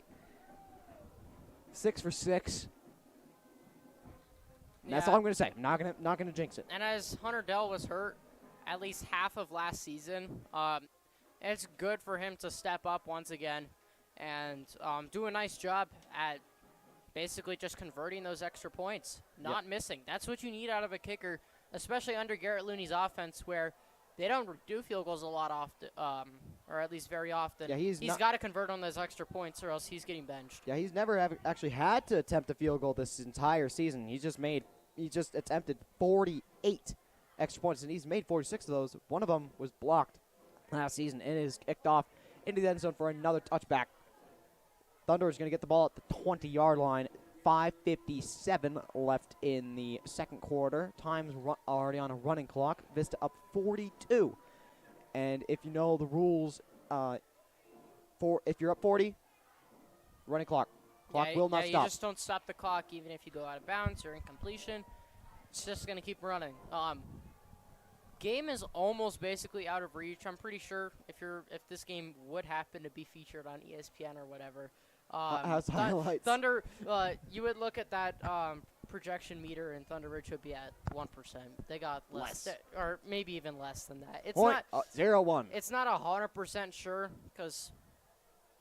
6 for 6. Yeah. That's all I'm going to say. Not gonna jinx it. And as Hunter Dell was hurt at least half of last season, it's good for him to step up once again and do a nice job at basically just converting those extra points, not missing. That's what you need out of a kicker, especially under Garrett Looney's offense, where they don't do field goals a lot often, or at least very often. Yeah, he's got to convert on those extra points, or else he's getting benched. Yeah, he's never actually had to attempt a field goal this entire season. He just attempted 48 extra points, and he's made 46 of those. One of them was blocked last season, and is kicked off into the end zone for another touchback. Thunder is going to get the ball at the 20-yard line. 5:57 left in the second quarter. Time's already on a running clock. Vista up 42. And if you know the rules, if you're up 40, running clock. Clock will not stop. You just don't stop the clock even if you go out of bounds or incompletion. It's just going to keep running. Game is almost basically out of reach. I'm pretty sure if this game would happen to be featured on ESPN or whatever. Has highlights. Thunder, you would look at that projection meter, and ThunderRidge would be at 1%. They got less. Or maybe even less than that. It's not 0-1. It's not 100% sure because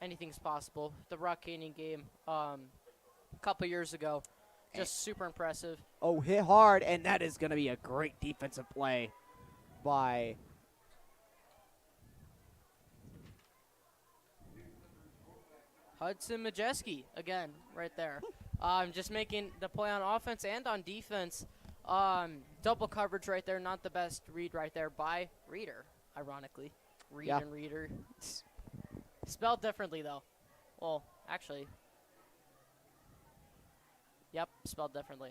anything's possible. The Rock Canyon game a couple years ago, just super impressive. Oh, hit hard, and that is going to be a great defensive play by Hudson Majeski again, right there. Just making the play on offense and on defense. Double coverage right there, not the best read right there by Reader, ironically. And Reader. Spelled differently, though. Well, actually. Yep, spelled differently.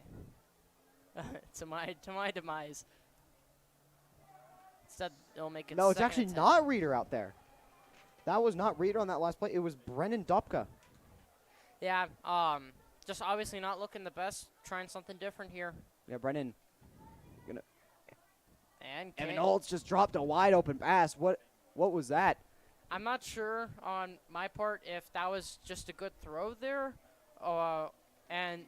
to my demise. Instead, it'll make it. No, it's actually not Reader out there. That was not Reader on that last play. It was Brennan Dupka. Yeah, just obviously not looking the best. Trying something different here. Yeah, Brennan. And Evan Olds just dropped a wide open pass. What was that? I'm not sure on my part if that was just a good throw there, and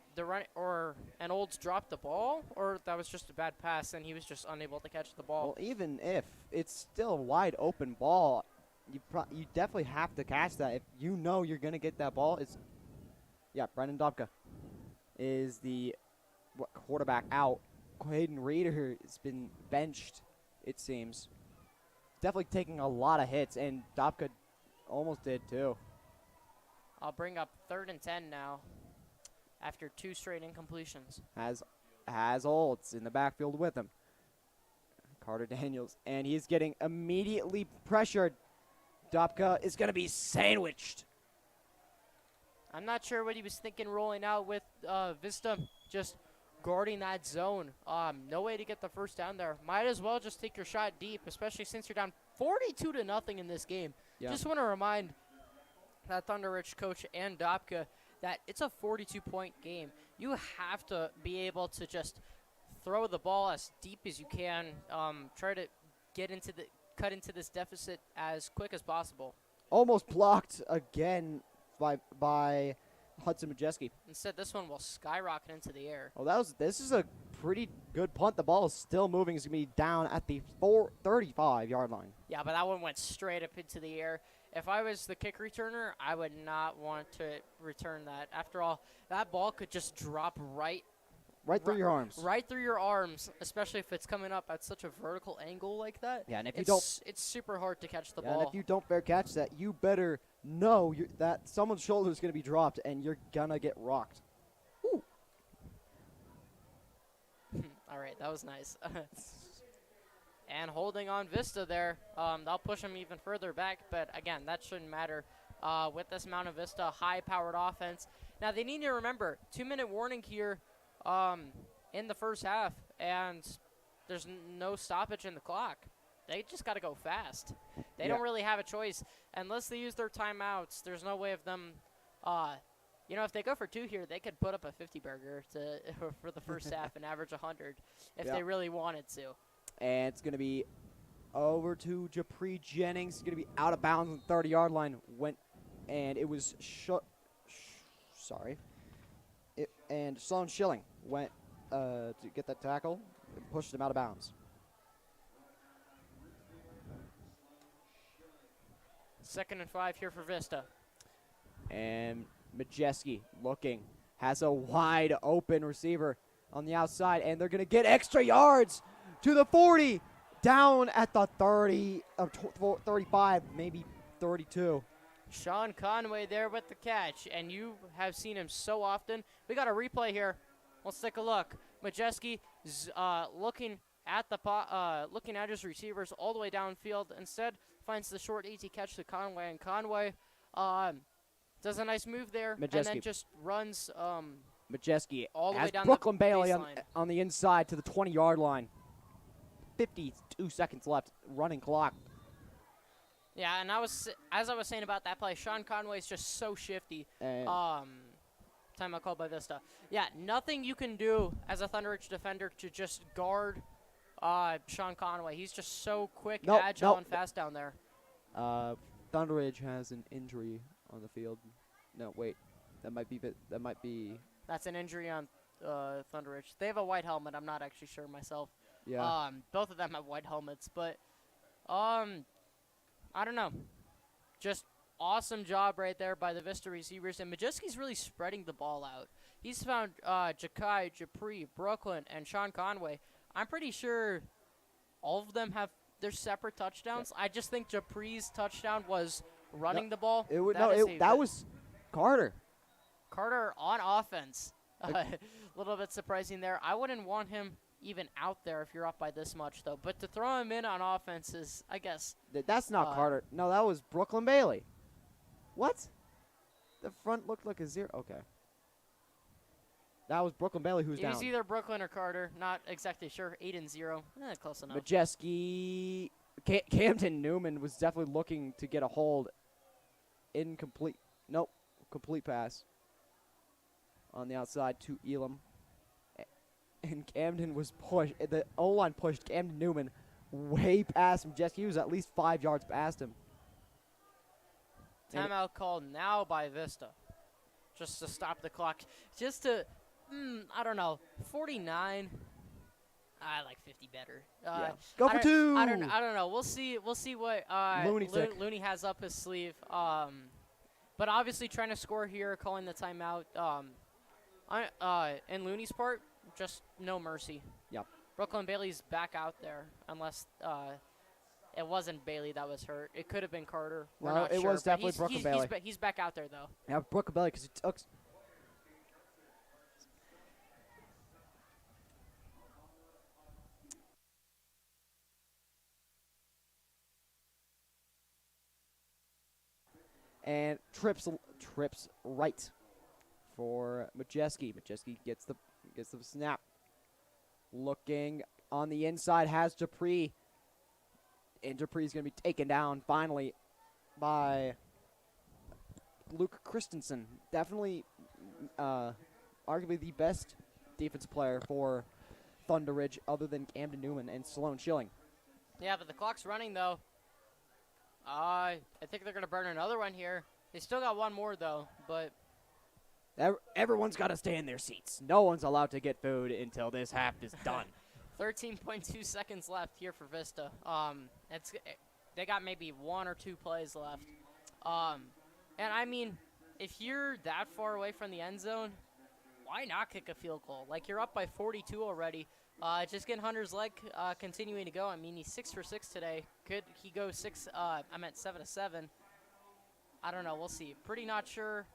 Olds dropped the ball, or that was just a bad pass and he was just unable to catch the ball. Well, even if it's still a wide open ball, you definitely have to catch that. If you know you're going to get that ball, Brennan Dobka is the quarterback out. Quaden Reader has been benched, it seems. Definitely taking a lot of hits, and Dobka almost did too. I'll bring up 3rd and 10 now after 2 straight incompletions. Has Olds in the backfield with him. Carter Daniels, and he's getting immediately pressured. Dobka is going to be sandwiched. I'm not sure what he was thinking rolling out with Vista, just guarding that zone. No way to get the first down there. Might as well just take your shot deep, especially since you're down 42-0 in this game. Yeah. Just want to remind that ThunderRidge coach and Dobka that it's a 42-point game. You have to be able to just throw the ball as deep as you can, try to cut into this deficit as quick as possible. Almost blocked again by Hudson Majeski. Instead, this one will skyrocket into the air. Oh, this is a pretty good punt. The ball is still moving. It's going to be down at the 35-yard line. Yeah, but that one went straight up into the air. If I was the kick returner, I would not want to return that. After all, that ball could just drop right through your arms. Right through your arms, especially if it's coming up at such a vertical angle like that. Yeah, and if it's super hard to catch the ball. And if you don't fair catch that, you better know that someone's shoulder is going to be dropped and you're going to get rocked. Ooh. All right, that was nice. And holding on Vista there, they'll push him even further back, but again, that shouldn't matter with this Mountain Vista high-powered offense. Now, they need to remember, 2-minute warning here in the first half, and there's no stoppage in the clock. They just got to go fast. They don't really have a choice. Unless they use their timeouts, there's no way of them, if they go for 2 here, they could put up a 50-burger for the first half and average 100 if they really wanted to. And it's going to be over to Japri Jennings. It's going to be out of bounds on the 30-yard line. And it was and Sloan Schilling went to get that tackle and pushed him out of bounds. Second and 5 here for Vista. And Majeski looking, has a wide open receiver on the outside, and they're going to get extra yards to the 40, down at the 30, 35, maybe 32. Sean Conway there with the catch, and you have seen him so often. We got a replay here. Let's take a look. Majeski looking at his receivers all the way downfield. Instead, finds the short, easy catch to Conway, and Conway does a nice move there, and then just runs Majeski all the way down Brooklyn the Bailey on the inside to the 20-yard line. 52 seconds left, running clock. Yeah, and as I was saying about that play, Sean Conway is just so shifty. Timeout called by Vista. Yeah, nothing you can do as a ThunderRidge defender to just guard Sean Conway. He's just so quick, agile, and fast down there. ThunderRidge has an injury on the field. No, wait, that might be. That's an injury on ThunderRidge. They have a white helmet. I'm not actually sure myself. Yeah. Both of them have white helmets, but I don't know. Just awesome job right there by the Vista receivers. And Majeski's really spreading the ball out. He's found Jakai, Japri, Brooklyn, and Sean Conway. I'm pretty sure all of them have their separate touchdowns. I just think Japri's touchdown was running the ball. That was Carter. Carter on offense. A little bit surprising there. I wouldn't want him even out there if you're up by this much, though. But to throw him in on offense is, I guess. That's not Carter. No, that was Brooklyn Bailey. What? The front looked like a 0. Okay. That was Brooklyn Bailey who's down. It was either Brooklyn or Carter. Not exactly sure. 8-0. Close enough. Majeski. Camden Newman was definitely looking to get a hold. Incomplete. Nope. Complete pass. On the outside to Elam. And Camden was pushed. The O-line pushed Camden Newman way past Majeski. He was at least 5 yards past him. Timeout called now by Vista. Just to stop the clock. Just to, I don't know, 49. I like 50 better. Go for 2. I don't know. We'll see what Looney has up his sleeve. But obviously trying to score here, calling the timeout. In Looney's part, just no mercy. Yep. Brooklyn Bailey's back out there, unless it wasn't Bailey that was hurt. It could have been Carter. We're not sure. Was definitely Brooklyn Bailey. He's back out there, though. Yeah, Brooklyn Bailey, because he took. And trips right for Majeski. Majeski gets the snap. Looking on the inside, has Japri. And Japri's going to be taken down finally by Luke Christensen. Definitely, arguably the best defensive player for ThunderRidge other than Camden Newman and Sloan Schilling. Yeah, but the clock's running, though. I think they're going to burn another one here. They still got one more, though, but... Everyone's got to stay in their seats. No one's allowed to get food until this half is done. 13.2 seconds left here for Vista. They got maybe 1 or 2 plays left. And, I mean, if you're that far away from the end zone, why not kick a field goal? Like, you're up by 42 already. Just getting Hunter's leg continuing to go. I mean, he's 6 for 6 today. Could he go 7 of 7? I don't know. We'll see. Pretty not sure.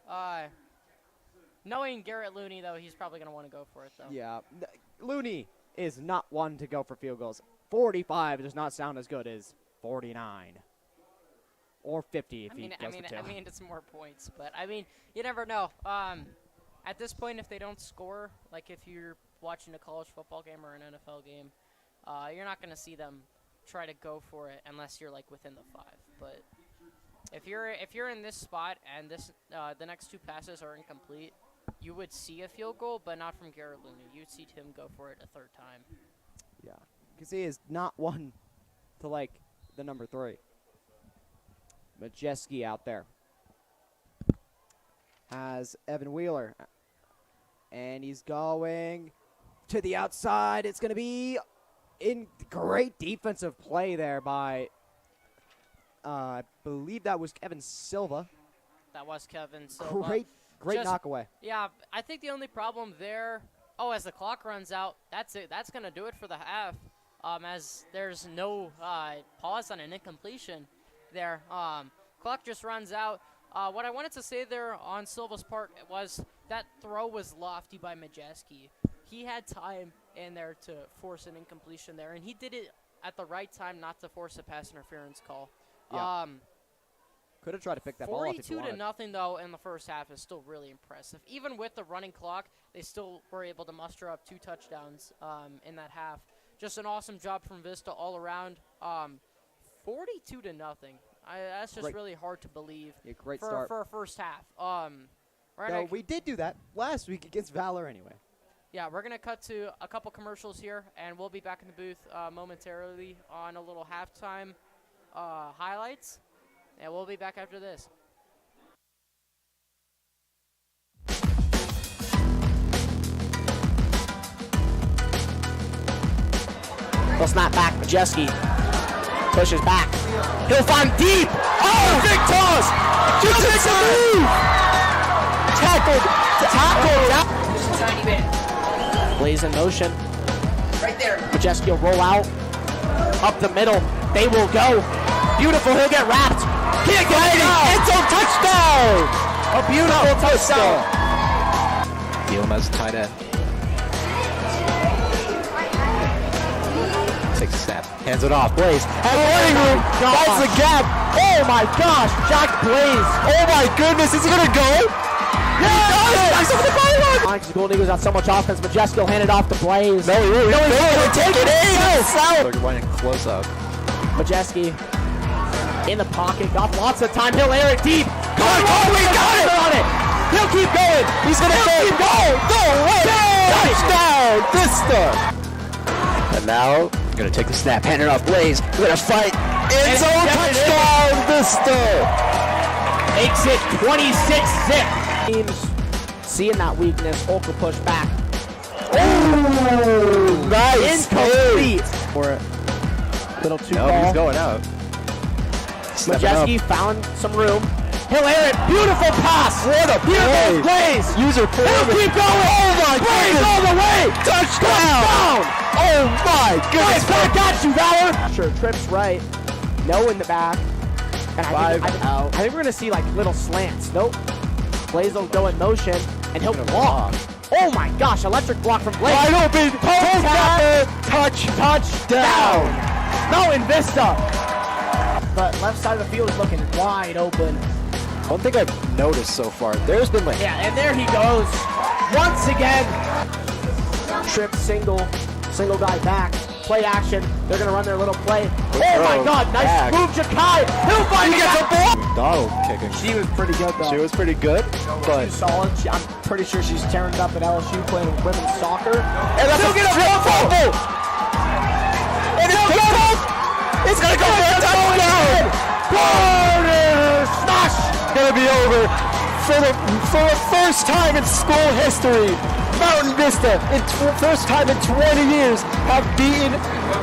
Knowing Garrett Looney, though, he's probably going to want to go for it, though. Yeah. Looney is not one to go for field goals. 45 does not sound as good as 49. Or 50 if he gets the two. I mean, it's more points. But, I mean, you never know. At this point, if they don't score, like if you're watching a college football game or an NFL game, you're not going to see them try to go for it unless you're, like, within the 5. But if you're in this spot and the next 2 passes are incomplete, you would see a field goal, but not from Garrett Looney. You'd see him go for it a 3rd time. Yeah, because he is not one to like the number 3. Majeski out there has Evan Wheeler, and he's going to the outside. It's going to be in great defensive play there by, I believe that was Kevin Silva. That was Kevin Silva. Great knockaway. Yeah, I think the only problem there, as the clock runs out, that's it. That's going to do it for the half, as there's no pause on an incompletion there. Clock just runs out. What I wanted to say there on Silva's part was that throw was lofty by Majeski. He had time in there to force an incompletion there, and he did it at the right time not to force a pass interference call. Yeah. Could have tried to pick that ball up if he wanted. 42-0 though in the first half is still really impressive. Even with the running clock, they still were able to muster up 2 touchdowns in that half. Just an awesome job from Vista all around. 42-0. That's just really hard to believe. Yeah, great start for a first half. We did do that last week against Valor anyway. Yeah, we're gonna cut to a couple commercials here, and we'll be back in the booth momentarily on a little halftime highlights. And we'll be back after this. He'll snap back. Majeski pushes back. He'll find deep. Oh, big toss. Just makes a move. Tackled. Just a tiny bit. Blaze in motion. Right there. Majeski will roll out. Up the middle. They will go. Beautiful. He'll get wrapped. Can't get it. It's a touchdown. A beautiful touchdown. Guillaume as tight end. Takes a snap. Hands it off. Blaze. Has running room. Finds the gap. Oh my gosh. Jack Blaze. Oh my goodness. Is he going to go? Yes! The Golden Eagles got so much offense. Majeski will hand it off to Blaze. No, he will. He's going to take it in. They're running close up. Majeski in the pocket, got lots of time. He'll air it deep. Oh, we got it on it. He'll keep going. He's going to keep going. No way. Touchdown, Vista. And now, going to take the snap. Hand it off Blaze. We're going to fight. It's a touchdown, Vista. Makes it 26-6. Teams seeing that weakness. Hulk will push back. Ooh, nice. Incomplete. For it. Little too ball. He's going out. Majeski found some room. He'll air it. Beautiful pass. What a beautiful Blaze. User play. He'll keep going. Oh my goodness. All the way. Touchdown. Oh my goodness. Back at you, Valor. Sure, trips right. No in the back. And I think we're going to see like little slants. Nope. Blaze will go in motion and he'll block. Oh my gosh, electric block from Blaze. Wide open. Touchdown. Mountain Vista. But left side of the field is looking wide open. One thing I've noticed so far, there's been like... Yeah, and there he goes. Once again. Trip single guy back. play action. They're going to run their little play. Oh my God, nice back. move, Jakai. He'll find He gets a ball. Donald kicking. She was pretty good, though. She was pretty good, but She's solid. I'm pretty sure she's tearing it up at LSU playing women's soccer. and that's a strip fumble. And it's good. It's gonna go for a touchdown. Smash! Gonna be over for the first time in school history. Mountain Vista, first time in 20 years, have beaten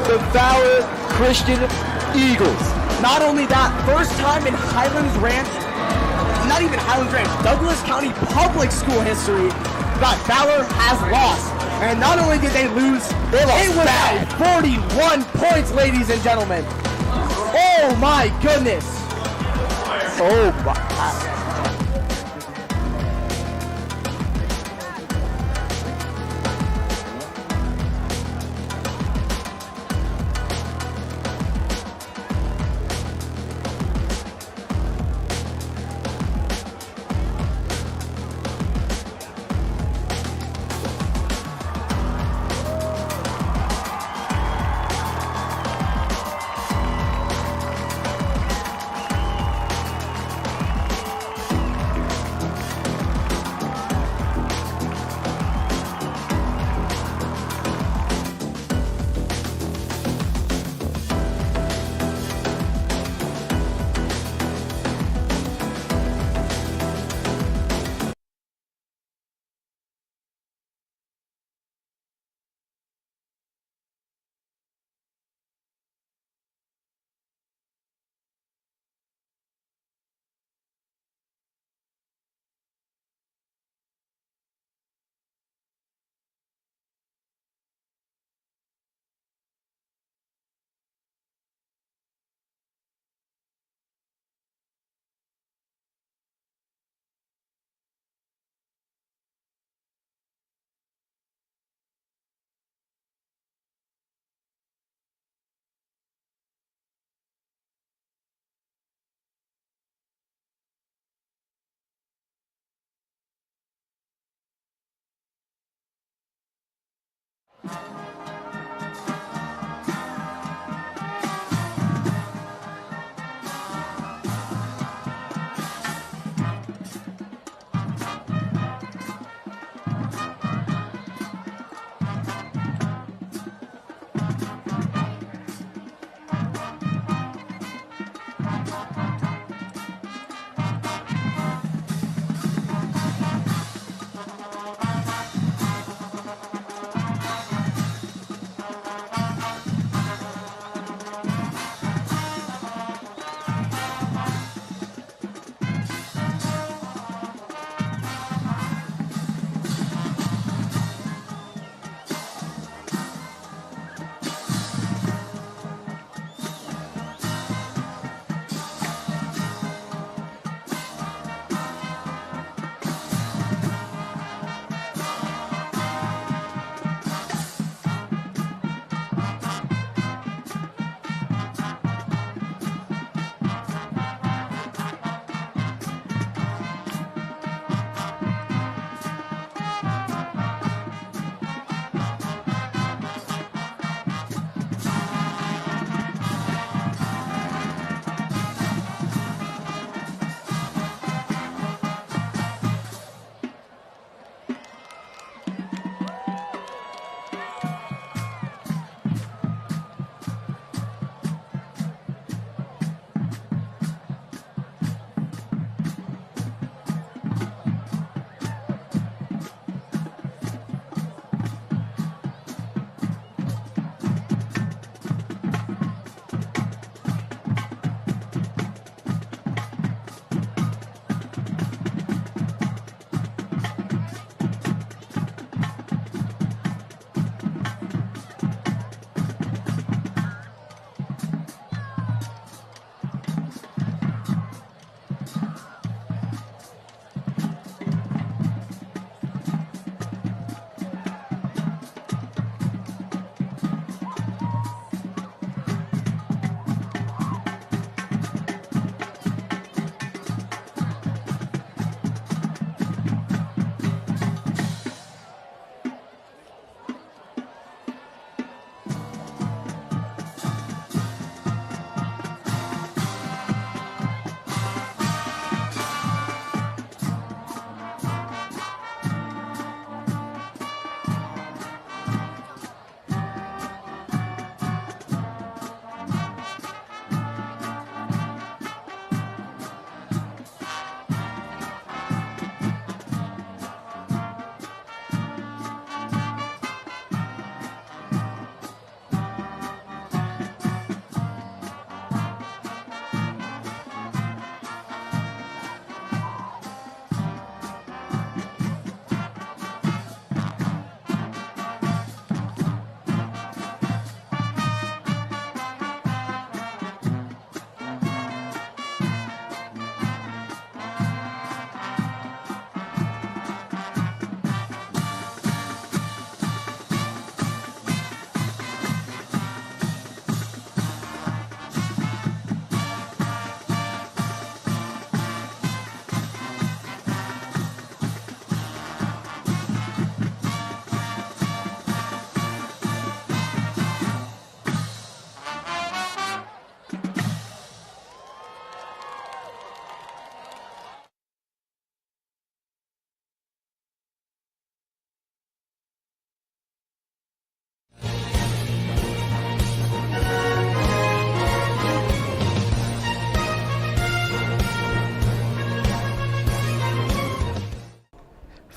the Valor Christian Eagles. Not only that, first time in Highlands Ranch, not even Highlands Ranch, Douglas County Public School history that Valor has lost. And not only did they lose, They lost it was bad. by 41 points, ladies and gentlemen. Oh my goodness. Oh my.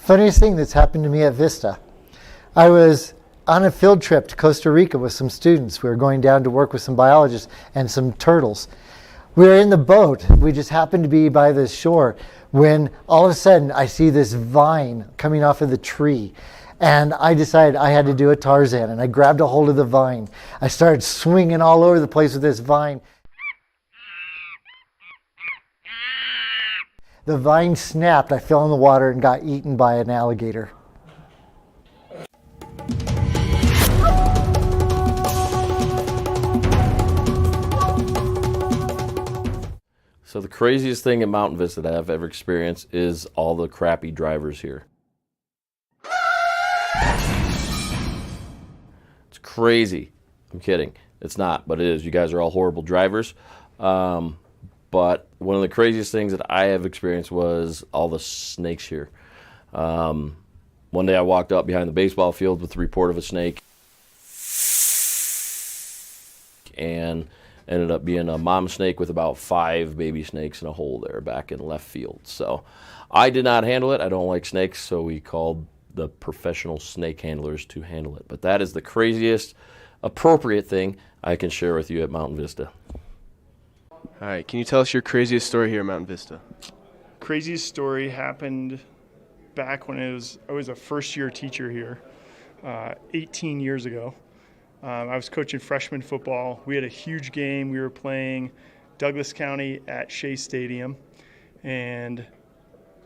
Funniest thing that's happened to me at Vista. I was on a field trip to Costa Rica with some students. We were going down to work with some biologists and some turtles. We were in the boat. We just happened to be by the shore when all of a sudden I see this vine coming off of the tree. And I decided I had to do a Tarzan, and I grabbed a hold of the vine. I started swinging all over the place with this vine. The vine snapped, I fell in the water and got eaten by an alligator. So the craziest thing at Mountain Vista that I've ever experienced is all the crappy drivers here. It's crazy. I'm kidding. It's not, but it is. You guys are all horrible drivers. But one of the craziest things that I have experienced was all the snakes here. One day I walked up behind the baseball field with the report of a snake and ended up being a mom snake with about 5 baby snakes in a hole there back in left field. So I did not handle it. I don't like snakes, so we called the professional snake handlers to handle it. But that is the craziest appropriate thing I can share with you at Mountain Vista. All right, can you tell us your craziest story here at Mountain Vista? Craziest story happened back when I was a first-year teacher here, 18 years ago. I was coaching freshman football. We had a huge game. We were playing Douglas County at Shea Stadium, and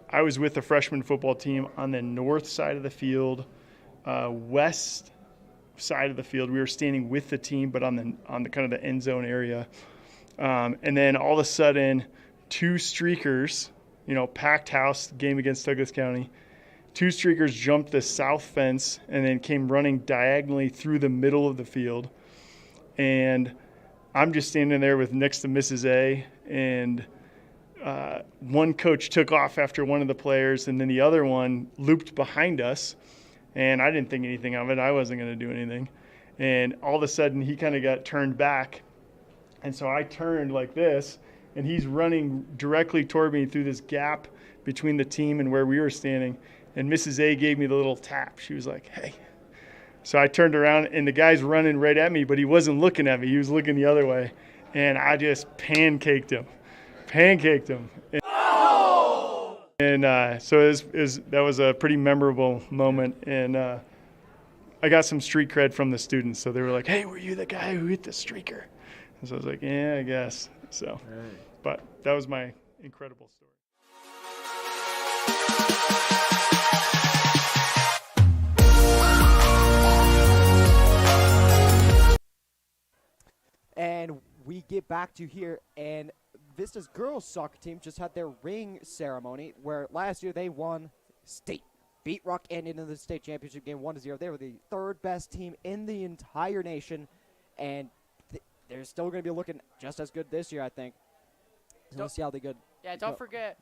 I was with the freshman football team on the north side of the field, west side of the field. We were standing with the team, but on the kind of the end zone area. And then all of a sudden, 2 streakers, packed house, game against Douglas County. 2 streakers jumped the south fence and then came running diagonally through the middle of the field. And I'm just standing there next to Mrs. A, and one coach took off after one of the players, and then the other one looped behind us. And I didn't think anything of it. I wasn't going to do anything. And all of a sudden, he kind of got turned back. And so I turned like this, and he's running directly toward me through this gap between the team and where we were standing. And Mrs. A gave me the little tap. She was like, hey. So I turned around, and the guy's running right at me, but he wasn't looking at me. He was looking the other way. And I just pancaked him. And so that was a pretty memorable moment. And I got some street cred from the students. So they were like, hey, were you the guy who hit the streaker? And so I was like, yeah, I guess. So, but that was my incredible story. And we get back to here, and Vista's girls soccer team just had their ring ceremony, where last year they won state. Beat Rock and into the state championship game 1-0. They were the 3rd best team in the entire nation, and they're still going to be looking just as good this year, I think. We'll see how they good. Yeah, don't forget,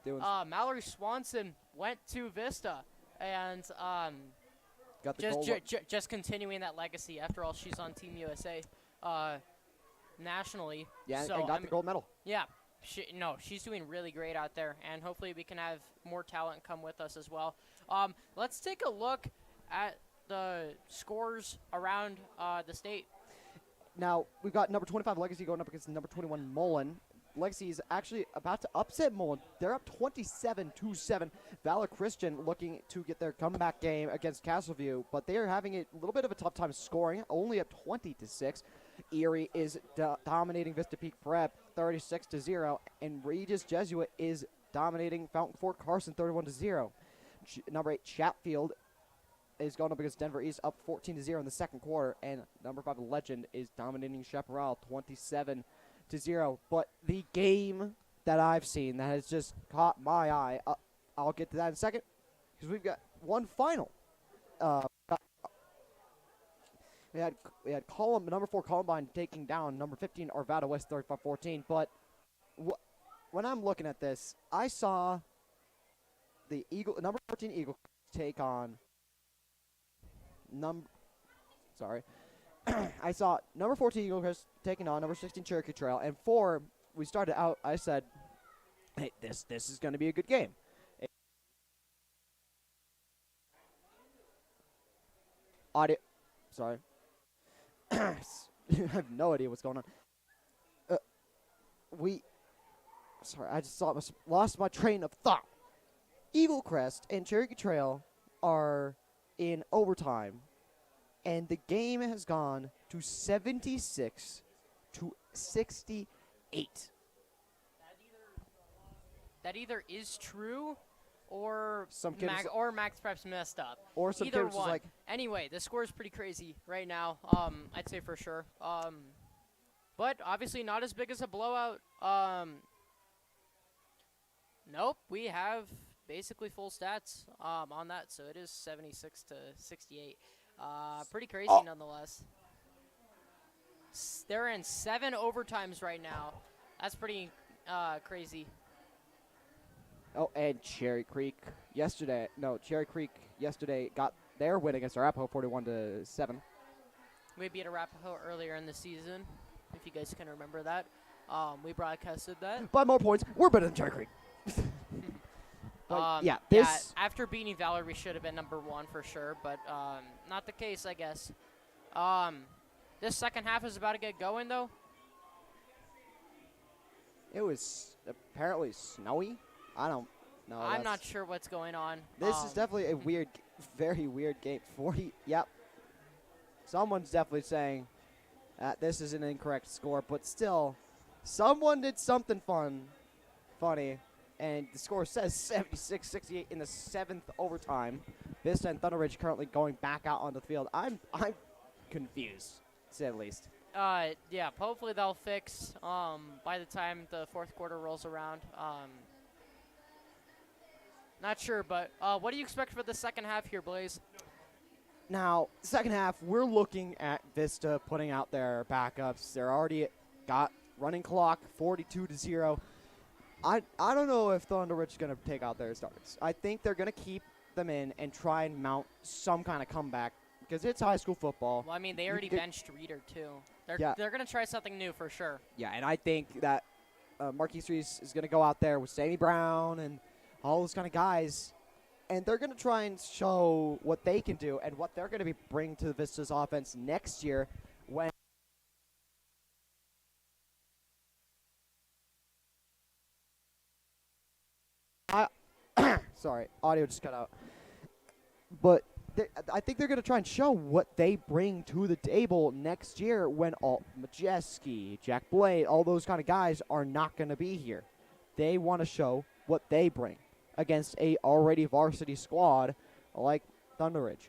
Mallory Swanson went to Vista, and got the just continuing that legacy. After all, she's on Team USA nationally. Yeah, so, and got the gold medal. Yeah. She's doing really great out there, and hopefully we can have more talent come with us as well. Let's take a look at the scores around the state. Now, we've got number 25 Legacy going up against number 21 Mullen. Legacy is actually about to upset Mullen. They're up 27-7. Valor Christian looking to get their comeback game against Castleview, but they are having a little bit of a tough time scoring, only up 20-6. Erie is dominating Vista Peak Prep 36-0, and Regis Jesuit is dominating Fountain Fort Carson 31-0. Number 8 Chatfield is going up against Denver East, up 14-0 in the second quarter, and number 5 Legend is dominating Chaparral 27-0. But the game that I've seen that has just caught my eye, I'll get to that in a second, because we've got one final. We had number 4 Columbine taking down number 15 Arvada West 35-14. But when I'm looking at this, I saw the number 14 Eagle take on I saw number 14 Eagle Crest taking on number 16 Cherokee Trail, and 4 we started out. I said, "Hey, this is going to be a good game." Audio. Sorry. I have no idea what's going on. Sorry, I just lost my train of thought. Eagle Crest and Cherokee Trail are in overtime, and the game has gone to 76 to 68. That either is true or Some kid Max Prep's messed up. Or some either kid was one. like, Anyway, the score is pretty crazy right now. I'd say for sure. But obviously not as big as a blowout. Nope, we have basically full stats on that, so it is 76 to 68. Pretty crazy nonetheless. They're in 7 overtimes right now. That's pretty crazy. oh, and Cherry Creek yesterday got their win against Arapahoe 41-7. We beat Arapahoe earlier in the season, if you guys can remember that. We broadcasted that. By more points, we're better than Cherry Creek. But after beating Valor, we should have been number 1 for sure, but not the case, I guess. This second half is about to get going, though. It was apparently snowy. I don't know. I'm not sure what's going on. This is definitely a weird, very weird game. 40. Yep. Someone's definitely saying that this is an incorrect score, but still, someone did something funny, and the score says 76-68 in the 7th overtime. Vista and ThunderRidge currently going back out onto the field. I'm confused, to say the least. Yeah, hopefully they'll fix by the time the 4th quarter rolls around. Not sure, but what do you expect for the second half here, Blaze? Now, second half, we're looking at Vista putting out their backups. They're already got running clock 42-0. I don't know if ThunderRidge is going to take out their starters. I think they're going to keep them in and try and mount some kind of comeback because it's high school football. Well, I mean, they already benched Reeder, too. They're going to try something new for sure. Yeah, and I think that Marquise Reese is going to go out there with Sammy Brown and all those kind of guys, and they're going to try and show what they can do and what they're going to be bringing to the Vista's offense next year when sorry, audio just cut out. But I think they're going to try and show what they bring to the table next year when all Majeski, Jack Blade, all those kind of guys are not going to be here. They want to show what they bring against a already varsity squad like ThunderRidge.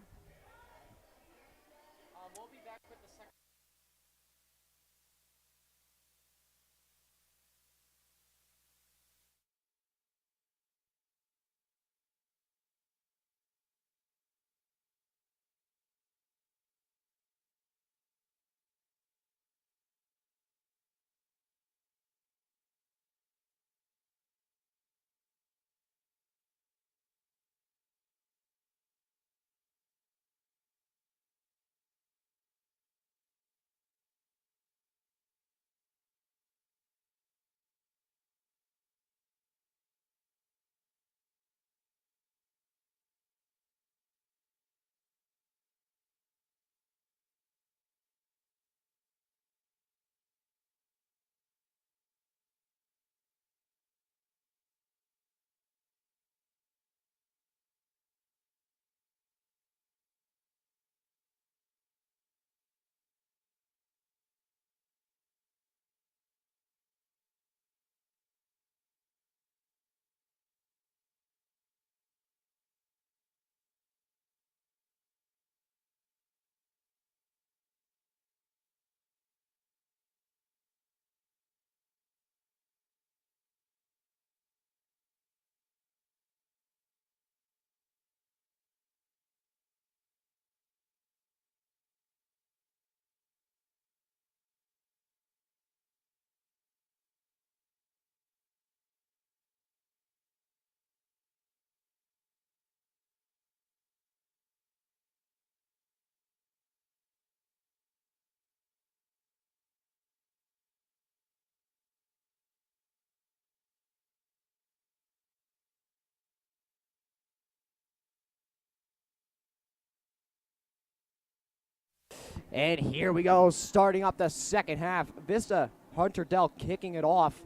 And here we go, starting up the second half. Vista, Hunter Dell kicking it off.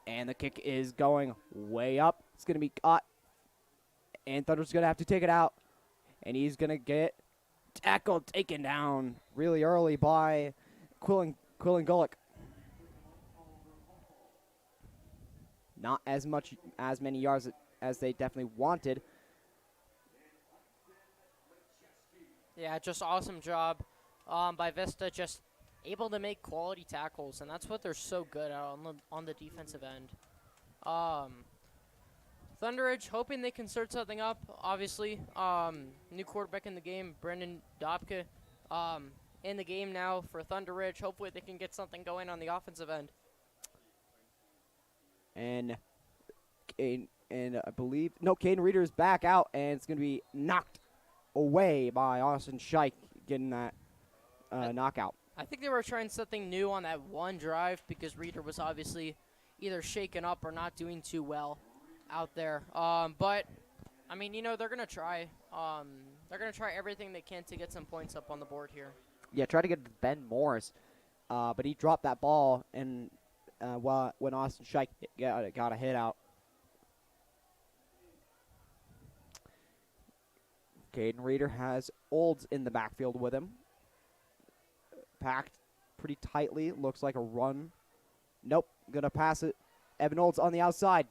And the kick is going way up. It's going to be caught. And Thunder's going to have to take it out. And he's going to get tackled, taken down really early by Quillen Gulick. Not as many yards as they definitely wanted. Yeah, just awesome job by Vista, just able to make quality tackles, and that's what they're so good at on the defensive end. ThunderRidge hoping they can start something up. Obviously, new quarterback in the game, Brendan Dobke, in the game now for ThunderRidge. Hopefully they can get something going on the offensive end. And I believe Caden Reeder is back out, and it's going to be knocked away by Austin Scheich, getting that knockout. I think they were trying something new on that one drive because Reeder was obviously either shaken up or not doing too well out there. But, I mean, they're going to try. They're going to try everything they can to get some points up on the board here. Yeah, try to get Ben Morris, but he dropped that ball, and when Austin Scheich got a hit out. Caden Reeder has Olds in the backfield with him. Packed pretty tightly. Looks like a run. Nope. Gonna pass it. Evan Olds on the outside.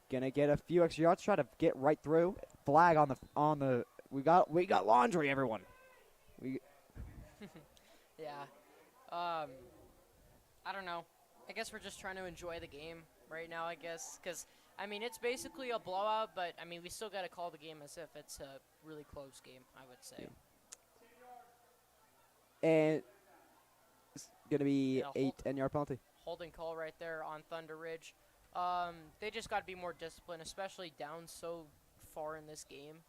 Gonna get a few extra yards. Try to get right through. Flag on the. We got laundry, everyone. Yeah. I don't know. I guess we're just trying to enjoy the game right now, I guess. Because, I mean, it's basically a blowout, but, I mean, we still got to call the game as if it's a really close game, I would say. Yeah. And it's going to be a 10-yard penalty. Holding call right there on ThunderRidge. They just got to be more disciplined, especially down so far in this game.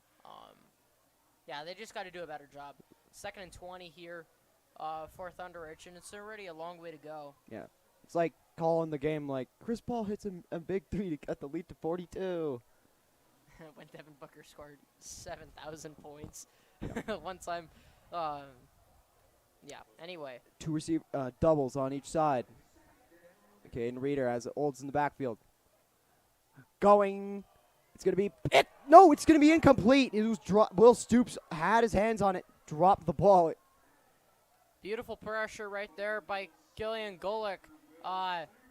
Yeah, they just got to do a better job. 2nd and 20 here for ThunderRidge, and it's already a long way to go. Yeah. It's like calling the game like Chris Paul hits a big three to cut the lead to 42. When Devin Booker scored 7,000 points one time. Yeah, anyway. 2 doubles on each side. Okay, and Reeder has Olds in the backfield. Going. It's going to be. No, it's going to be incomplete. It was Will Stoops had his hands on it, dropped the ball. Beautiful pressure right there by Gillian Golick.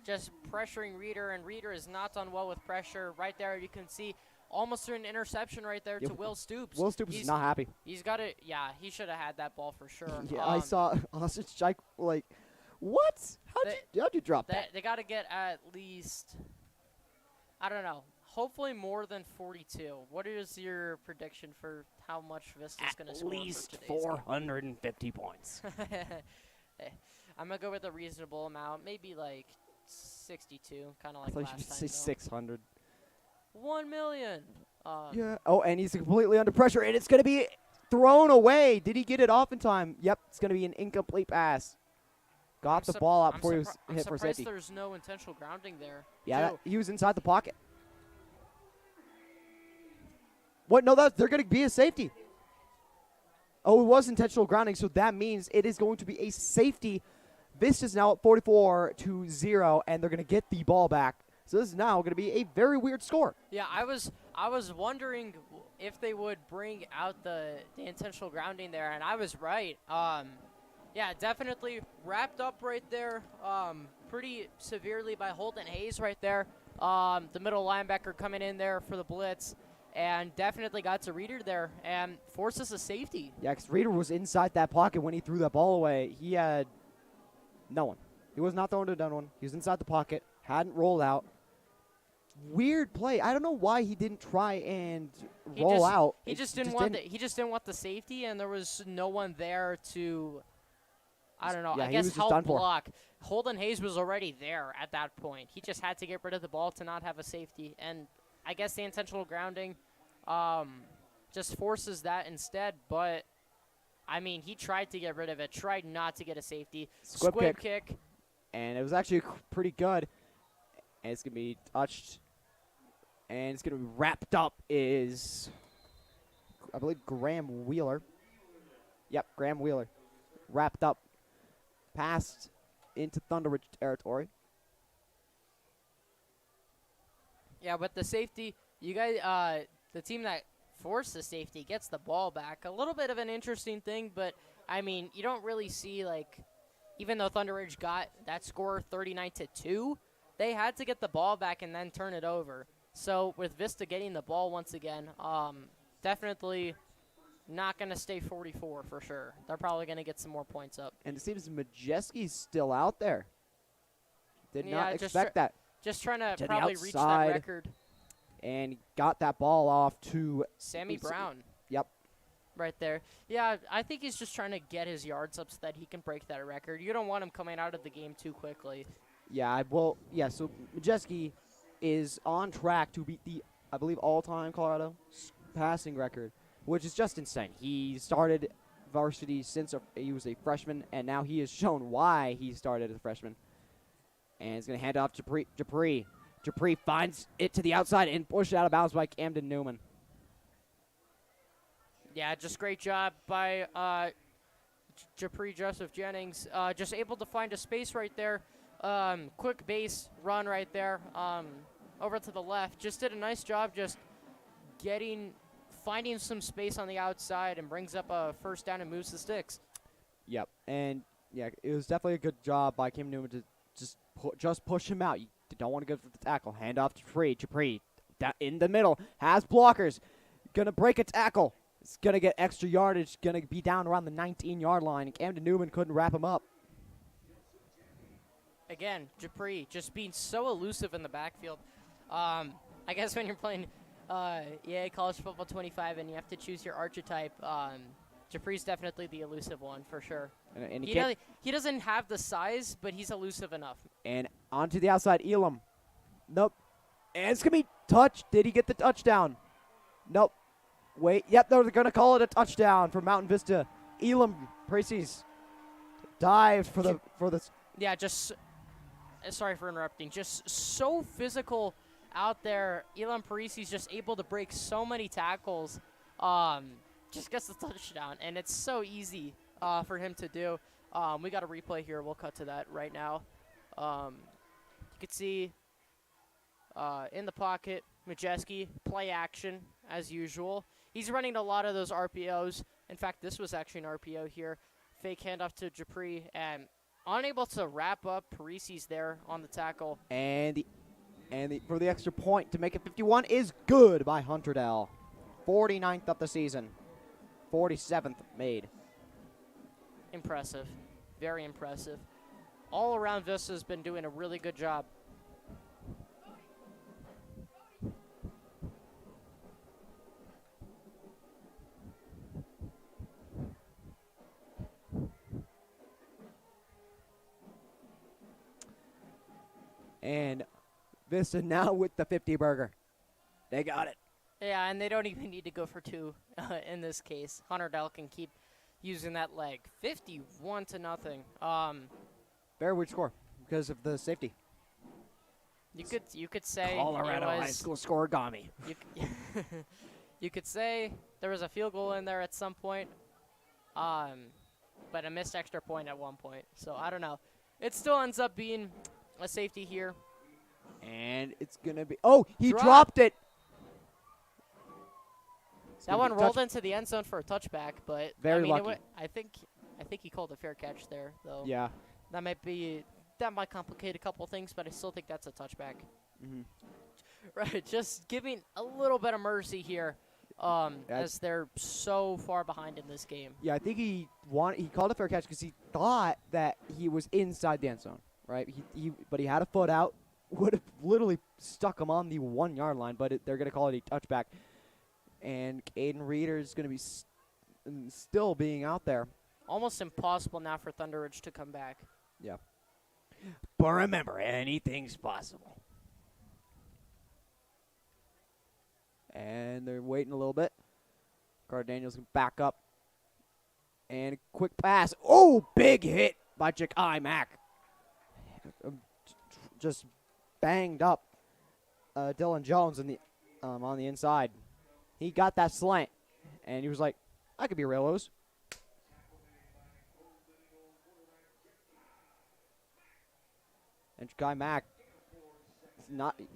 Just pressuring Reeder, and Reeder has not done well with pressure. Right there, you can see almost an interception right there to Will Stoops. Will Stoops is not happy. He's got it. Yeah, he should have had that ball for sure. Yeah, I saw Austin Scheich like, what? How'd you drop that? They got to get at least, I don't know, hopefully more than 42. What is your prediction for how much Vista's going to score? At least 450 points. I'm going to go with a reasonable amount, maybe like 62, kind of like I last thought you time. say 600. 1 million. Yeah. Oh, and he's completely under pressure, and it's going to be thrown away. Did he get it off in time? Yep, it's going to be an incomplete pass. Got the ball out before he was hit for safety. I'm surprised there's no intentional grounding there. Yeah, he was inside the pocket. What? No, they're going to be a safety. Oh, it was intentional grounding, so that means it is going to be a safety. Vista's now at 44-0, and they're going to get the ball back. So this is now going to be a very weird score. Yeah, I was wondering if they would bring out the intentional grounding there, and I was right. Yeah, definitely wrapped up right there, pretty severely by Holden Hayes right there. The middle linebacker coming in there for the blitz, and definitely got to Reeder there and forces a safety. Yeah, because Reeder was inside that pocket when he threw that ball away. He had no one. He was not throwing to down one. He was inside the pocket, hadn't rolled out. Weird play. I don't know why he didn't try and roll out. He just didn't want the safety, and there was no one there to, I don't know, yeah, I guess was help block. Holden Hayes was already there at that point. He just had to get rid of the ball to not have a safety, and I guess the intentional grounding just forces that instead, but I mean, he tried to get rid of it, tried not to get a safety. Squib kick. And it was actually pretty good. And it's going to be touched. And it's going to be wrapped up is, I believe, Graham Wheeler. Yep, Graham Wheeler. Wrapped up. Passed into ThunderRidge territory. Yeah, but the safety, you guys, the team that forced the safety gets the ball back. A little bit of an interesting thing, but, I mean, you don't really see, like, even though ThunderRidge got that score 39-2, they had to get the ball back and then turn it over. So with Vista getting the ball once again, definitely not going to stay 44 for sure. They're probably going to get some more points up. And it seems Majeski's still out there. Did Yeah, not expect that. Just trying to the probably reach that outside. record. And got that ball off to Sammy Brown. Yep. Right there. Yeah, I think he's just trying to get his yards up so that he can break that record. You don't want him coming out of the game too quickly. Yeah, so Majeski is on track to beat the, I believe, all-time Colorado passing record, which is just insane. He started varsity since he was a freshman, and now he has shown why he started as a freshman. And he's going to hand off to Japri. Japri finds it to the outside and pushed out of bounds by Camden Newman. Yeah, just great job by Japri Joseph Jennings. Just able to find a space right there. Quick base run right there over to the left. Just did a nice job just finding some space on the outside and brings up a first down and moves the sticks. Yep, and yeah, it was definitely a good job by Kim Newman to just push him out. You don't want to go for the tackle. Hand off to Japri. Japri in the middle, has blockers. Going to break a tackle. It's going to get extra yardage. Going to be down around the 19-yard line, and Camden Newman couldn't wrap him up. Again, Japri just being so elusive in the backfield. I guess when you're playing college football 25 and you have to choose your archetype, Japri's definitely the elusive one for sure. And he doesn't have the size, but he's elusive enough. And onto the outside, Elam. Nope. And it's going to be touch. Did he get the touchdown? Nope. Wait. Yep, they're going to call it a touchdown for Mountain Vista. Elam Precies dived for the. Yeah, just sorry for interrupting. Just so physical out there. Elam Parisi's just able to break so many tackles. Just gets the touchdown, and it's so easy for him to do. We got a replay here. We'll cut to that right now. You can see in the pocket, Majeski, play action as usual. He's running a lot of those RPOs. In fact, this was actually an RPO here. Fake handoff to Japri, and unable to wrap up. Parisi's there on the tackle. And for the extra point to make it 51 is good by Hunterdale. 49th of the season. 47th made. Impressive. Very impressive. All around, Vista's been doing a really good job. And Vista now with the 50 burger. They got it. Yeah, and they don't even need to go for two in this case. Hunterdale can keep using that leg. 51-0. Very weird score because of the safety. You could say Colorado High School scoregami. You could say there was a field goal in there at some point, but a missed extra point at one point. So I don't know. It still ends up being a safety here. And it's going to be... Oh, he dropped it. That one rolled into the end zone for a touchback, but very lucky. I think he called a fair catch there, though. Yeah. That might complicate a couple things, but I still think that's a touchback. Mm-hmm. Right, just giving a little bit of mercy here, as they're so far behind in this game. Yeah, I think he called a fair catch because he thought that he was inside the end zone, right? But he had a foot out, would have literally stuck him on the 1 yard line, but they're going to call it a touchback. And Caden Reeder is going to be still being out there. Almost impossible now for ThunderRidge to come back. Yeah. But remember, anything's possible. And they're waiting a little bit. Carter Daniels can back up. And a quick pass. Oh, big hit by Ja'Kai Mack. Just banged up Dylan Jones on the inside. He got that slant, and he was like, I could be Railroads. And Guy Mack,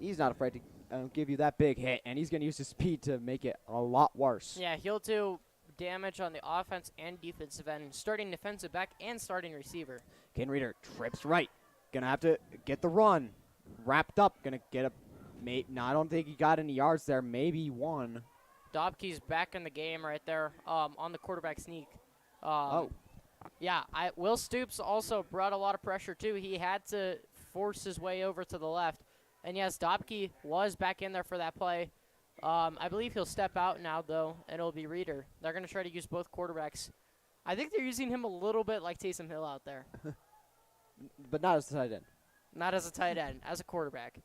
he's not afraid to give you that big hit, and he's going to use his speed to make it a lot worse. Yeah, he'll do damage on the offense and defensive end, starting defensive back and starting receiver. Ken Reeder trips right. Going to have to get the run wrapped up. Going to get a no, I don't think he got any yards there. Maybe one. Dobke's back in the game right there on the quarterback sneak. Oh. Yeah, Will Stoops also brought a lot of pressure, too. He had to force his way over to the left. And, yes, Dobke was back in there for that play. I believe he'll step out now, though, and it'll be Reeder. They're going to try to use both quarterbacks. I think they're using him a little bit like Taysom Hill out there. But not as a tight end. Not as a tight end, as a quarterback.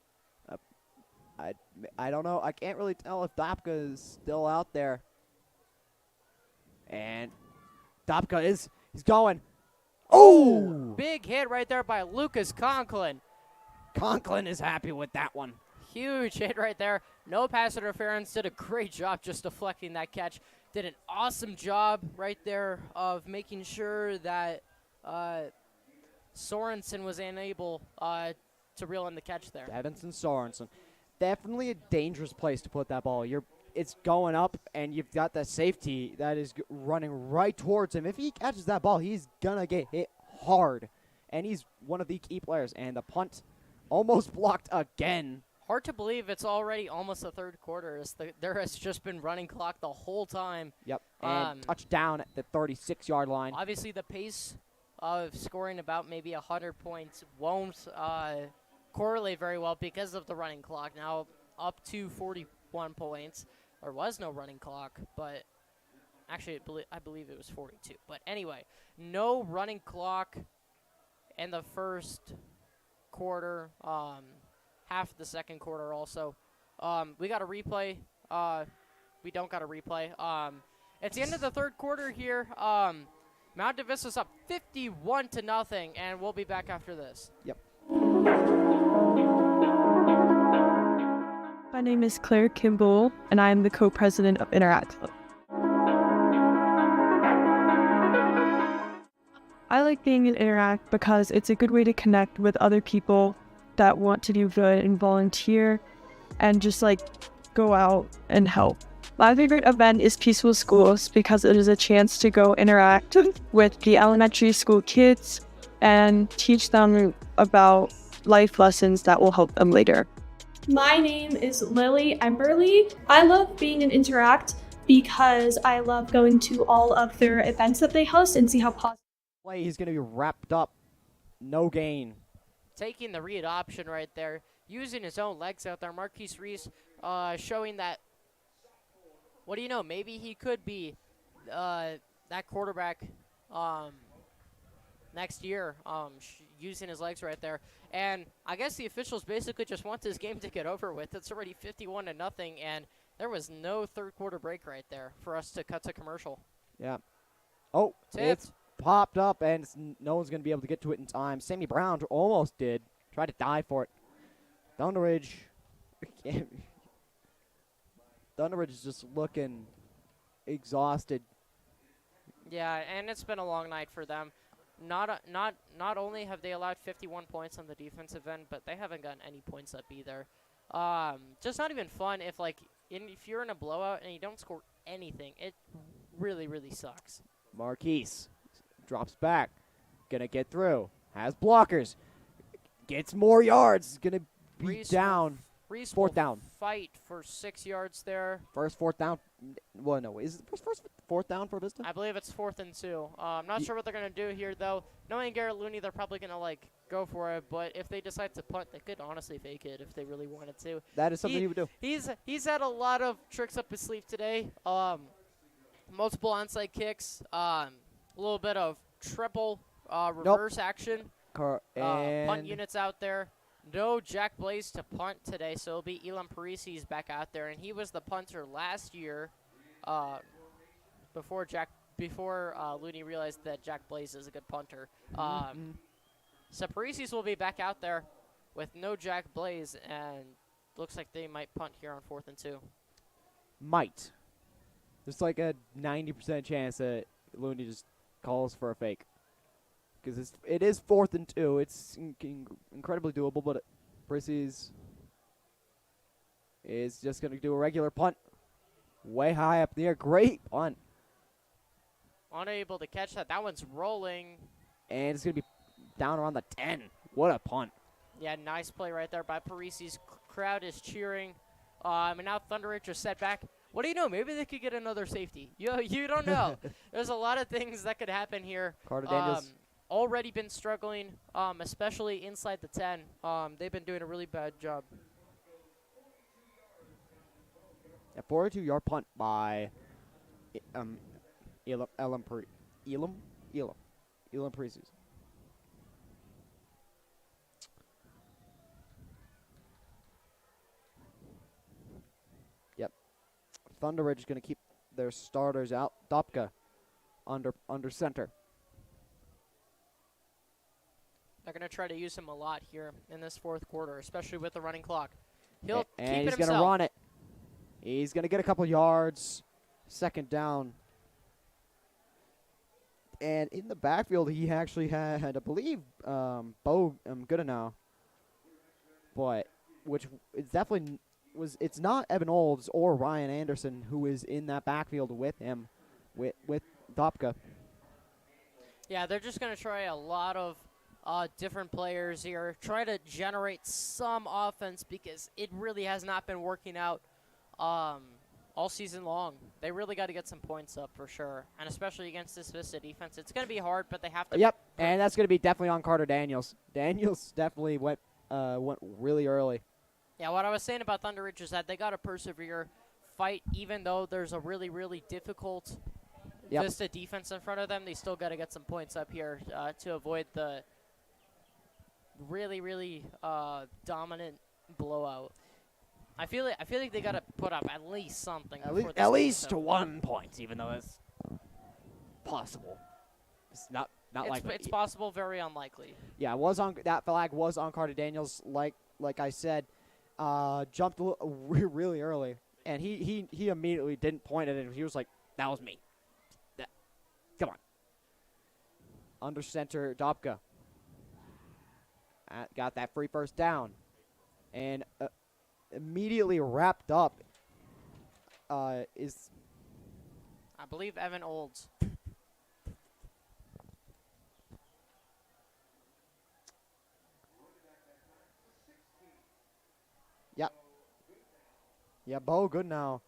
I don't know. I can't really tell if Dobka is still out there. And Dobka he's going. Oh! Big hit right there by Lucas Conklin. Conklin is happy with that one. Huge hit right there. No pass interference. Did a great job just deflecting that catch. Did an awesome job right there of making sure that Sorensen was unable to reel in the catch there. Davinson Sorensen. Definitely a dangerous place to put that ball. It's going up, and you've got the safety that is running right towards him. If he catches that ball, he's going to get hit hard. And he's one of the key players. And the punt almost blocked again. Hard to believe it's already almost the third quarter. There has just been running clock the whole time. Yep, and touchdown at the 36-yard line. Obviously, the pace of scoring about maybe 100 points won't correlate very well because of the running clock. Now up to 41 points. There was no running clock, but actually I believe it was 42. But anyway, no running clock in the first quarter, half of the second quarter also. We got a replay. We don't got a replay. It's the end of the third quarter here. Mountain Vista's up 51-0, and we'll be back after this. Yep. My name is Claire Kimball, and I am the co-president of Interact. I like being in Interact because it's a good way to connect with other people that want to do good and volunteer and just go out and help. My favorite event is Peaceful Schools because it is a chance to go interact with the elementary school kids and teach them about life lessons that will help them later. My name is Lily Emberly. I love being in Interact because I love going to all of their events that they host and see how positive. He's going to be wrapped up. No gain. Taking the read option right there. Using his own legs out there. Marquise Reese showing that, what do you know, maybe he could be that quarterback next year, using his legs right there. And I guess the officials basically just want this game to get over with. It's already 51-0, and there was no third quarter break right there for us to cut to commercial. Yeah. Oh, Tipped. It's popped up, and no one's going to be able to get to it in time. Sammy Brown almost did. Tried to dive for it. ThunderRidge. ThunderRidge is just looking exhausted. Yeah, and it's been a long night for them. Not only have they allowed 51 points on the defensive end, but they haven't gotten any points up either. Just not even fun if if you're in a blowout and you don't score anything. It really, really sucks. Marquise drops back. Gonna get through. Has blockers. Gets more yards. Gonna be Reese down. Reese Fourth will down. Fight for 6 yards there. First fourth down. Well, no. Is it first fourth down for Vista? I believe it's 4th and 2. I'm not sure what they're going to do here, though. Knowing Garrett Looney, they're probably going to, go for it. But if they decide to punt, they could honestly fake it if they really wanted to. That is something he would do. He's had a lot of tricks up his sleeve today. Multiple onside kicks. A little bit of triple reverse action. Punt units out there. No Jack Blaze to punt today, so it'll be Elam Parisi's back out there, and he was the punter last year. Before Looney realized that Jack Blaze is a good punter. So Parisi's will be back out there with no Jack Blaze, and looks like they might punt here on 4th and 2. Might. There's a 90% chance that Looney just calls for a fake. because it is 4th and 2. It's incredibly doable, but Brissy's is just going to do a regular punt. Way high up in the air. Great punt. Unable to catch that. That one's rolling. And it's going to be down around the 10. What a punt. Yeah, nice play right there by Parisi's. Crowd is cheering. And now ThunderRidge are set back. What do you know? Maybe they could get another safety. You don't know. There's a lot of things that could happen here. Carter Daniels. Already been struggling, especially inside the 10. They've been doing a really bad job. A 42-yard punt by Elam Parisi. Yep. ThunderRidge is going to keep their starters out. Dopka under center. They're going to try to use him a lot here in this 4th quarter, especially with the running clock. He'll and keep he's it going to himself. run it. He's going to get a couple yards. 2nd down. And in the backfield, he actually had, I believe, Bo Goodenow. But which is definitely it's not Evan Olds or Ryan Anderson who is in that backfield with him, with Dopka. Yeah, they're just going to try a lot of different players here. Try to generate some offense because it really has not been working out all season long. They really got to get some points up for sure, and especially against this Vista defense. It's going to be hard, but they have to. Yep, and that's going to be definitely on Carter Daniels. Daniels definitely went really early. Yeah, what I was saying about ThunderRidge is that they got to persevere, fight, even though there's a really, really difficult Vista defense in front of them. They still got to get some points up here to avoid the really, really dominant blowout. I feel like they got to put up at least something. At least 1 point, even though it's possible. It's not likely. It's possible, very unlikely. Yeah, that flag was on Carter Daniels. Like I said, jumped really early, and he immediately didn't point at it. He was like, "That was me." Come on. Under center, Dopka got that free 1st down, and immediately wrapped up is, I believe, Evan Olds. Yeah, Bo Goodenow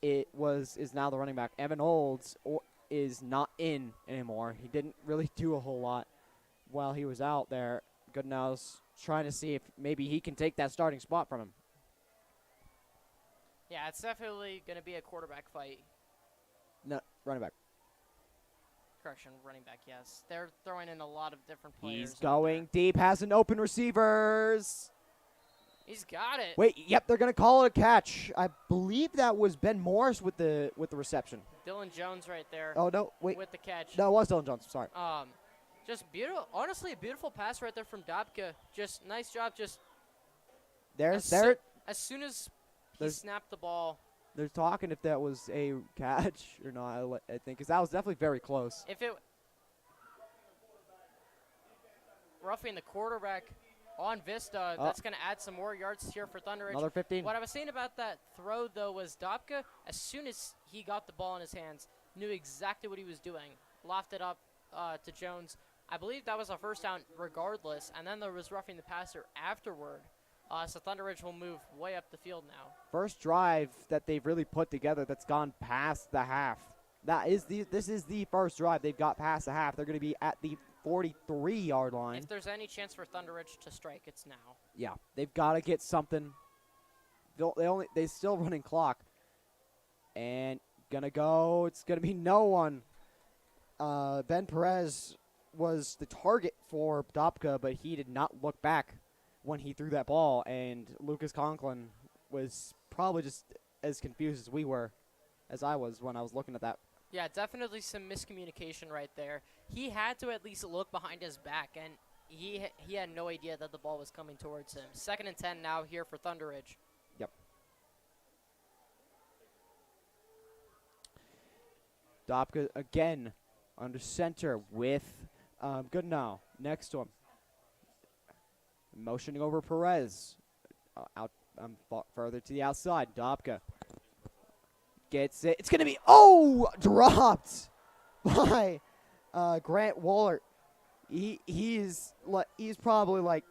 is now the running back. Evan Olds is not in anymore. He didn't really do a whole lot while he was out there. Goodenow's trying to see if maybe he can take that starting spot from him. Yeah, it's definitely going to be a quarterback fight. No, running back. Correction, running back, yes. They're throwing in a lot of different players. He's going deep, has an open receivers. He's got it. Wait, yep, they're going to call it a catch. I believe that was Ben Morris with the reception. Dylan Jones right there. Oh, no, wait. With the catch. No, it was Dylan Jones, sorry. Just beautiful. Honestly, a beautiful pass right there from Dopka. Just nice job. Just as soon as he snapped the ball. They're talking if that was a catch or not, I think, because that was definitely very close. If it roughing the quarterback on Vista, that's going to add some more yards here for ThunderRidge. Another 15. What I was saying about that throw, though, was Dopka, as soon as he got the ball in his hands, knew exactly what he was doing. Lofted up to Jones. I believe that was a 1st down regardless, and then there was roughing the passer afterward. So ThunderRidge will move way up the field now. First drive that they've really put together that's gone past the half. This is the first drive they've got past the half. They're going to be at the 43-yard line. If there's any chance for ThunderRidge to strike, it's now. Yeah, they've got to get something. They still running clock, and gonna go. It's gonna be no one. Ben Perez was the target for Dopka, but he did not look back when he threw that ball, and Lucas Conklin was probably just as confused as I was when I was looking at that. Yeah, definitely some miscommunication right there. He had to at least look behind his back, and he had no idea that the ball was coming towards him. 2nd and 10 now here for ThunderRidge. Yep. Dopka again under center with Good now. Next to him. Motioning over Perez. Further to the outside. Dobka gets it. It's going to be, dropped by Grant Waller. He's probably like,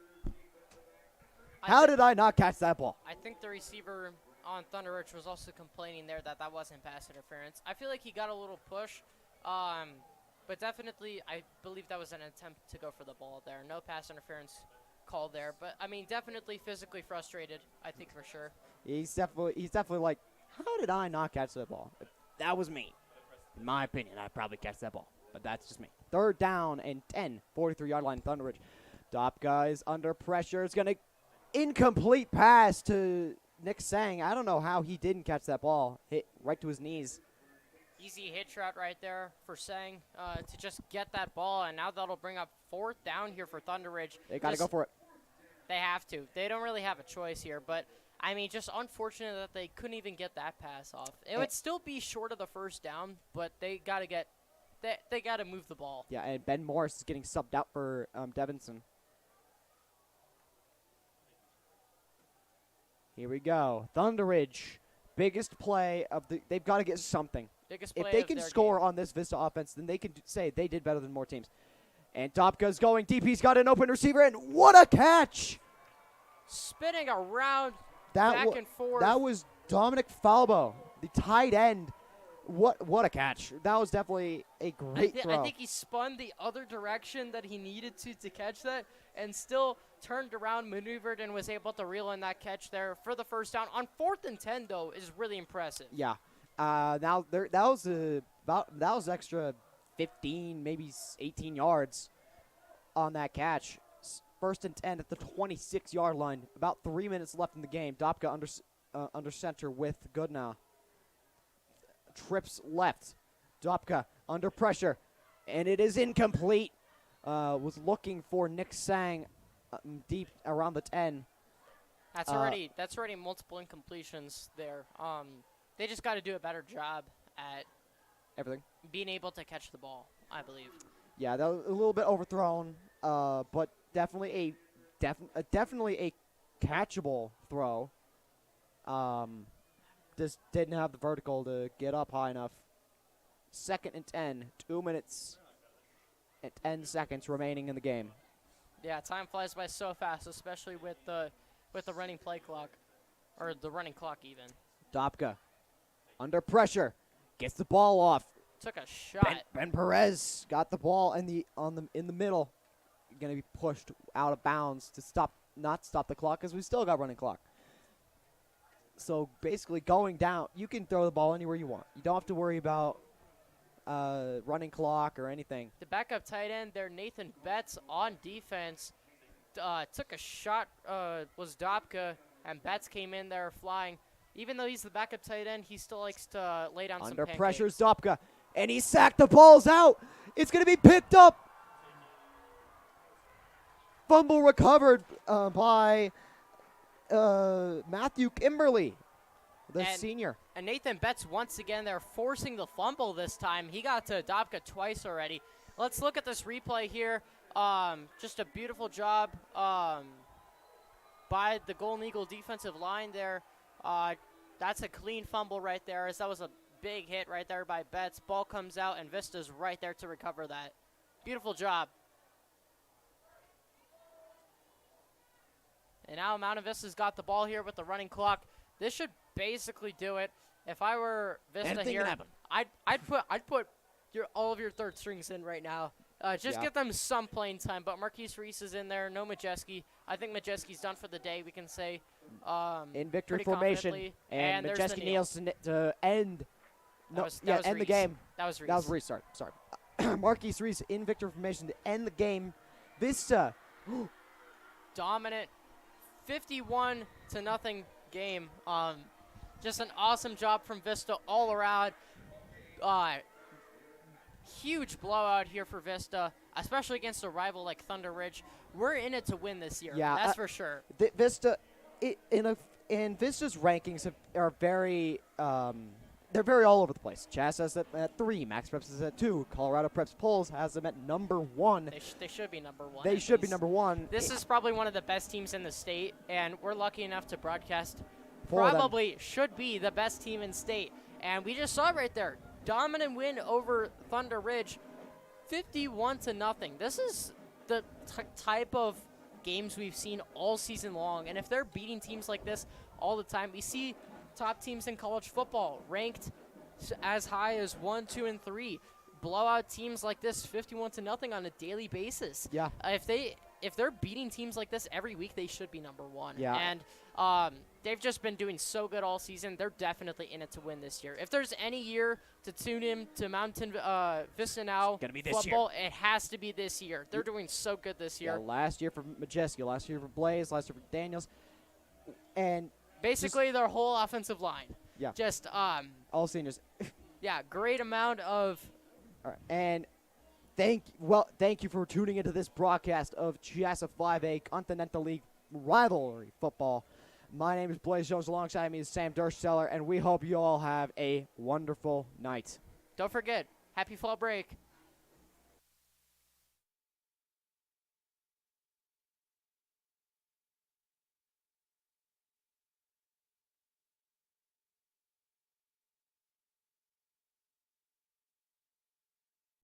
how did I not catch that ball? I think the receiver on ThunderRidge was also complaining there that wasn't pass interference. I feel like he got a little push, but definitely I believe that was an attempt to go for the ball there. No pass interference call there, but I mean definitely physically frustrated, I think for sure. He's definitely like, how did I not catch that ball? If that was me. In my opinion, I'd probably catch that ball, but that's just me. 3rd down and 10, 43-yard line, ThunderRidge. Dobka is under pressure. It's going to incomplete pass to Nick Sang. I don't know how he didn't catch that ball. Hit right to his knees. Easy hitch route right there for Sang to just get that ball, and now that'll bring up 4th down here for ThunderRidge. They got to go for it. They have to. They don't really have a choice here, but I mean, just unfortunate that they couldn't even get that pass off. It would still be short of the 1st down, but they got to they got to move the ball. Yeah, and Ben Morris is getting subbed out for Devinson. Here we go. ThunderRidge, biggest play of they've got to get something. Biggest play if they of can their score game. on this Vista offense, then they can say they did better than more teams. And Dobka's going deep. He's got an open receiver, and what a catch! Spinning around That back and forth. That was Dominic Falbo, the tight end. What a catch. That was definitely a great throw. I think he spun the other direction that he needed to catch that, and still turned around, maneuvered, and was able to reel in that catch there for the 1st down. On 4th and 10, though, is really impressive. Yeah. Now that was extra 15, maybe 18 yards on that catch. 1st and 10 at the 26-yard line. About 3 minutes left in the game. Dobka under center with Goodnow. Trips left. Dobka under pressure, and it is incomplete. Was looking for Nick Sang deep around the 10. That's already multiple incompletions there. They just got to do a better job at everything. Being able to catch the ball, I believe. Yeah, that was a little bit overthrown, but definitely a catchable throw. Just didn't have the vertical to get up high enough. 2nd and 10, 2 minutes and 10 seconds remaining in the game. Yeah, time flies by so fast, especially with the running play clock, or the running clock even. Dobka under pressure, gets the ball off. Took a shot. Ben Perez got the ball in the middle. Going to be pushed out of bounds to not stop the clock, because we still got running clock. So basically going down, you can throw the ball anywhere you want. You don't have to worry about running clock or anything. The backup tight end there, Nathan Betts, on defense, took a shot, was Dobka, and Betts came in there flying. Even though he's the backup tight end, he still likes to lay down some pancakes. Under pressure is Dobka, and he sacked. The ball's out. It's going to be picked up. Fumble recovered by Matthew Kimberly, the senior. And Nathan Betts, once again, they're forcing the fumble this time. He got to Dobka twice already. Let's look at this replay here. Just a beautiful job by the Golden Eagle defensive line there. That's a clean fumble right there, as that was a big hit right there by Betts. Ball comes out, and Vista's right there to recover that. Beautiful job. And now Mountain Vista's got the ball here with the running clock. This should basically do it. If I were Vista Anything here, can happen. I'd put all of your 3rd strings in right now. Just give them some playing time. But Marquise Reese is in there. No Majeski. I think Majeski's done for the day, we can say. In victory pretty formation. confidently. And there's the Majeski kneel. kneels to end. End the game. That was Reese. That was Reese. Sorry. Marquise Reese in victory formation to end the game. Vista. Dominant 51-0 game. Just an awesome job from Vista all around. Huge blowout here for Vista, especially against a rival like ThunderRidge. We're in it to win this year. Yeah, that's for sure. Vista, in Vista's rankings are very they're very all over the place. Chas has it at 3, Max Preps is at 2, Colorado Preps Polls has them at number 1. They should be number 1. They should be number 1. This is probably one of the best teams in the state, and we're lucky enough to broadcast For them. probably should be the best team in state. And we just saw it right there. Dominant win over Thunder Ridge, 51-0. This is the type of games we've seen all season long. And if they're beating teams like this all the time, we see top teams in college football ranked as high as 1, 2, and 3. Blowout teams like this 51-0 on a daily basis. Yeah. If they're beating teams like this every week, they should be number 1. Yeah. And they've just been doing so good all season. They're definitely in it to win this year. If there's any year to tune in to Mountain Vista Now gonna be this football, it has to be this year. They're doing so good this year. Yeah, last year for Majeski, last year for Blaze, last year for Daniels. And basically their whole offensive line. Yeah. Just all seniors. yeah, great amount of All right. And thank you for tuning into this broadcast of Chiassa 5A Continental League rivalry football. My name is Blaze Jones. Alongside me is Sam Dursteller, and we hope you all have a wonderful night. Don't forget, happy fall break.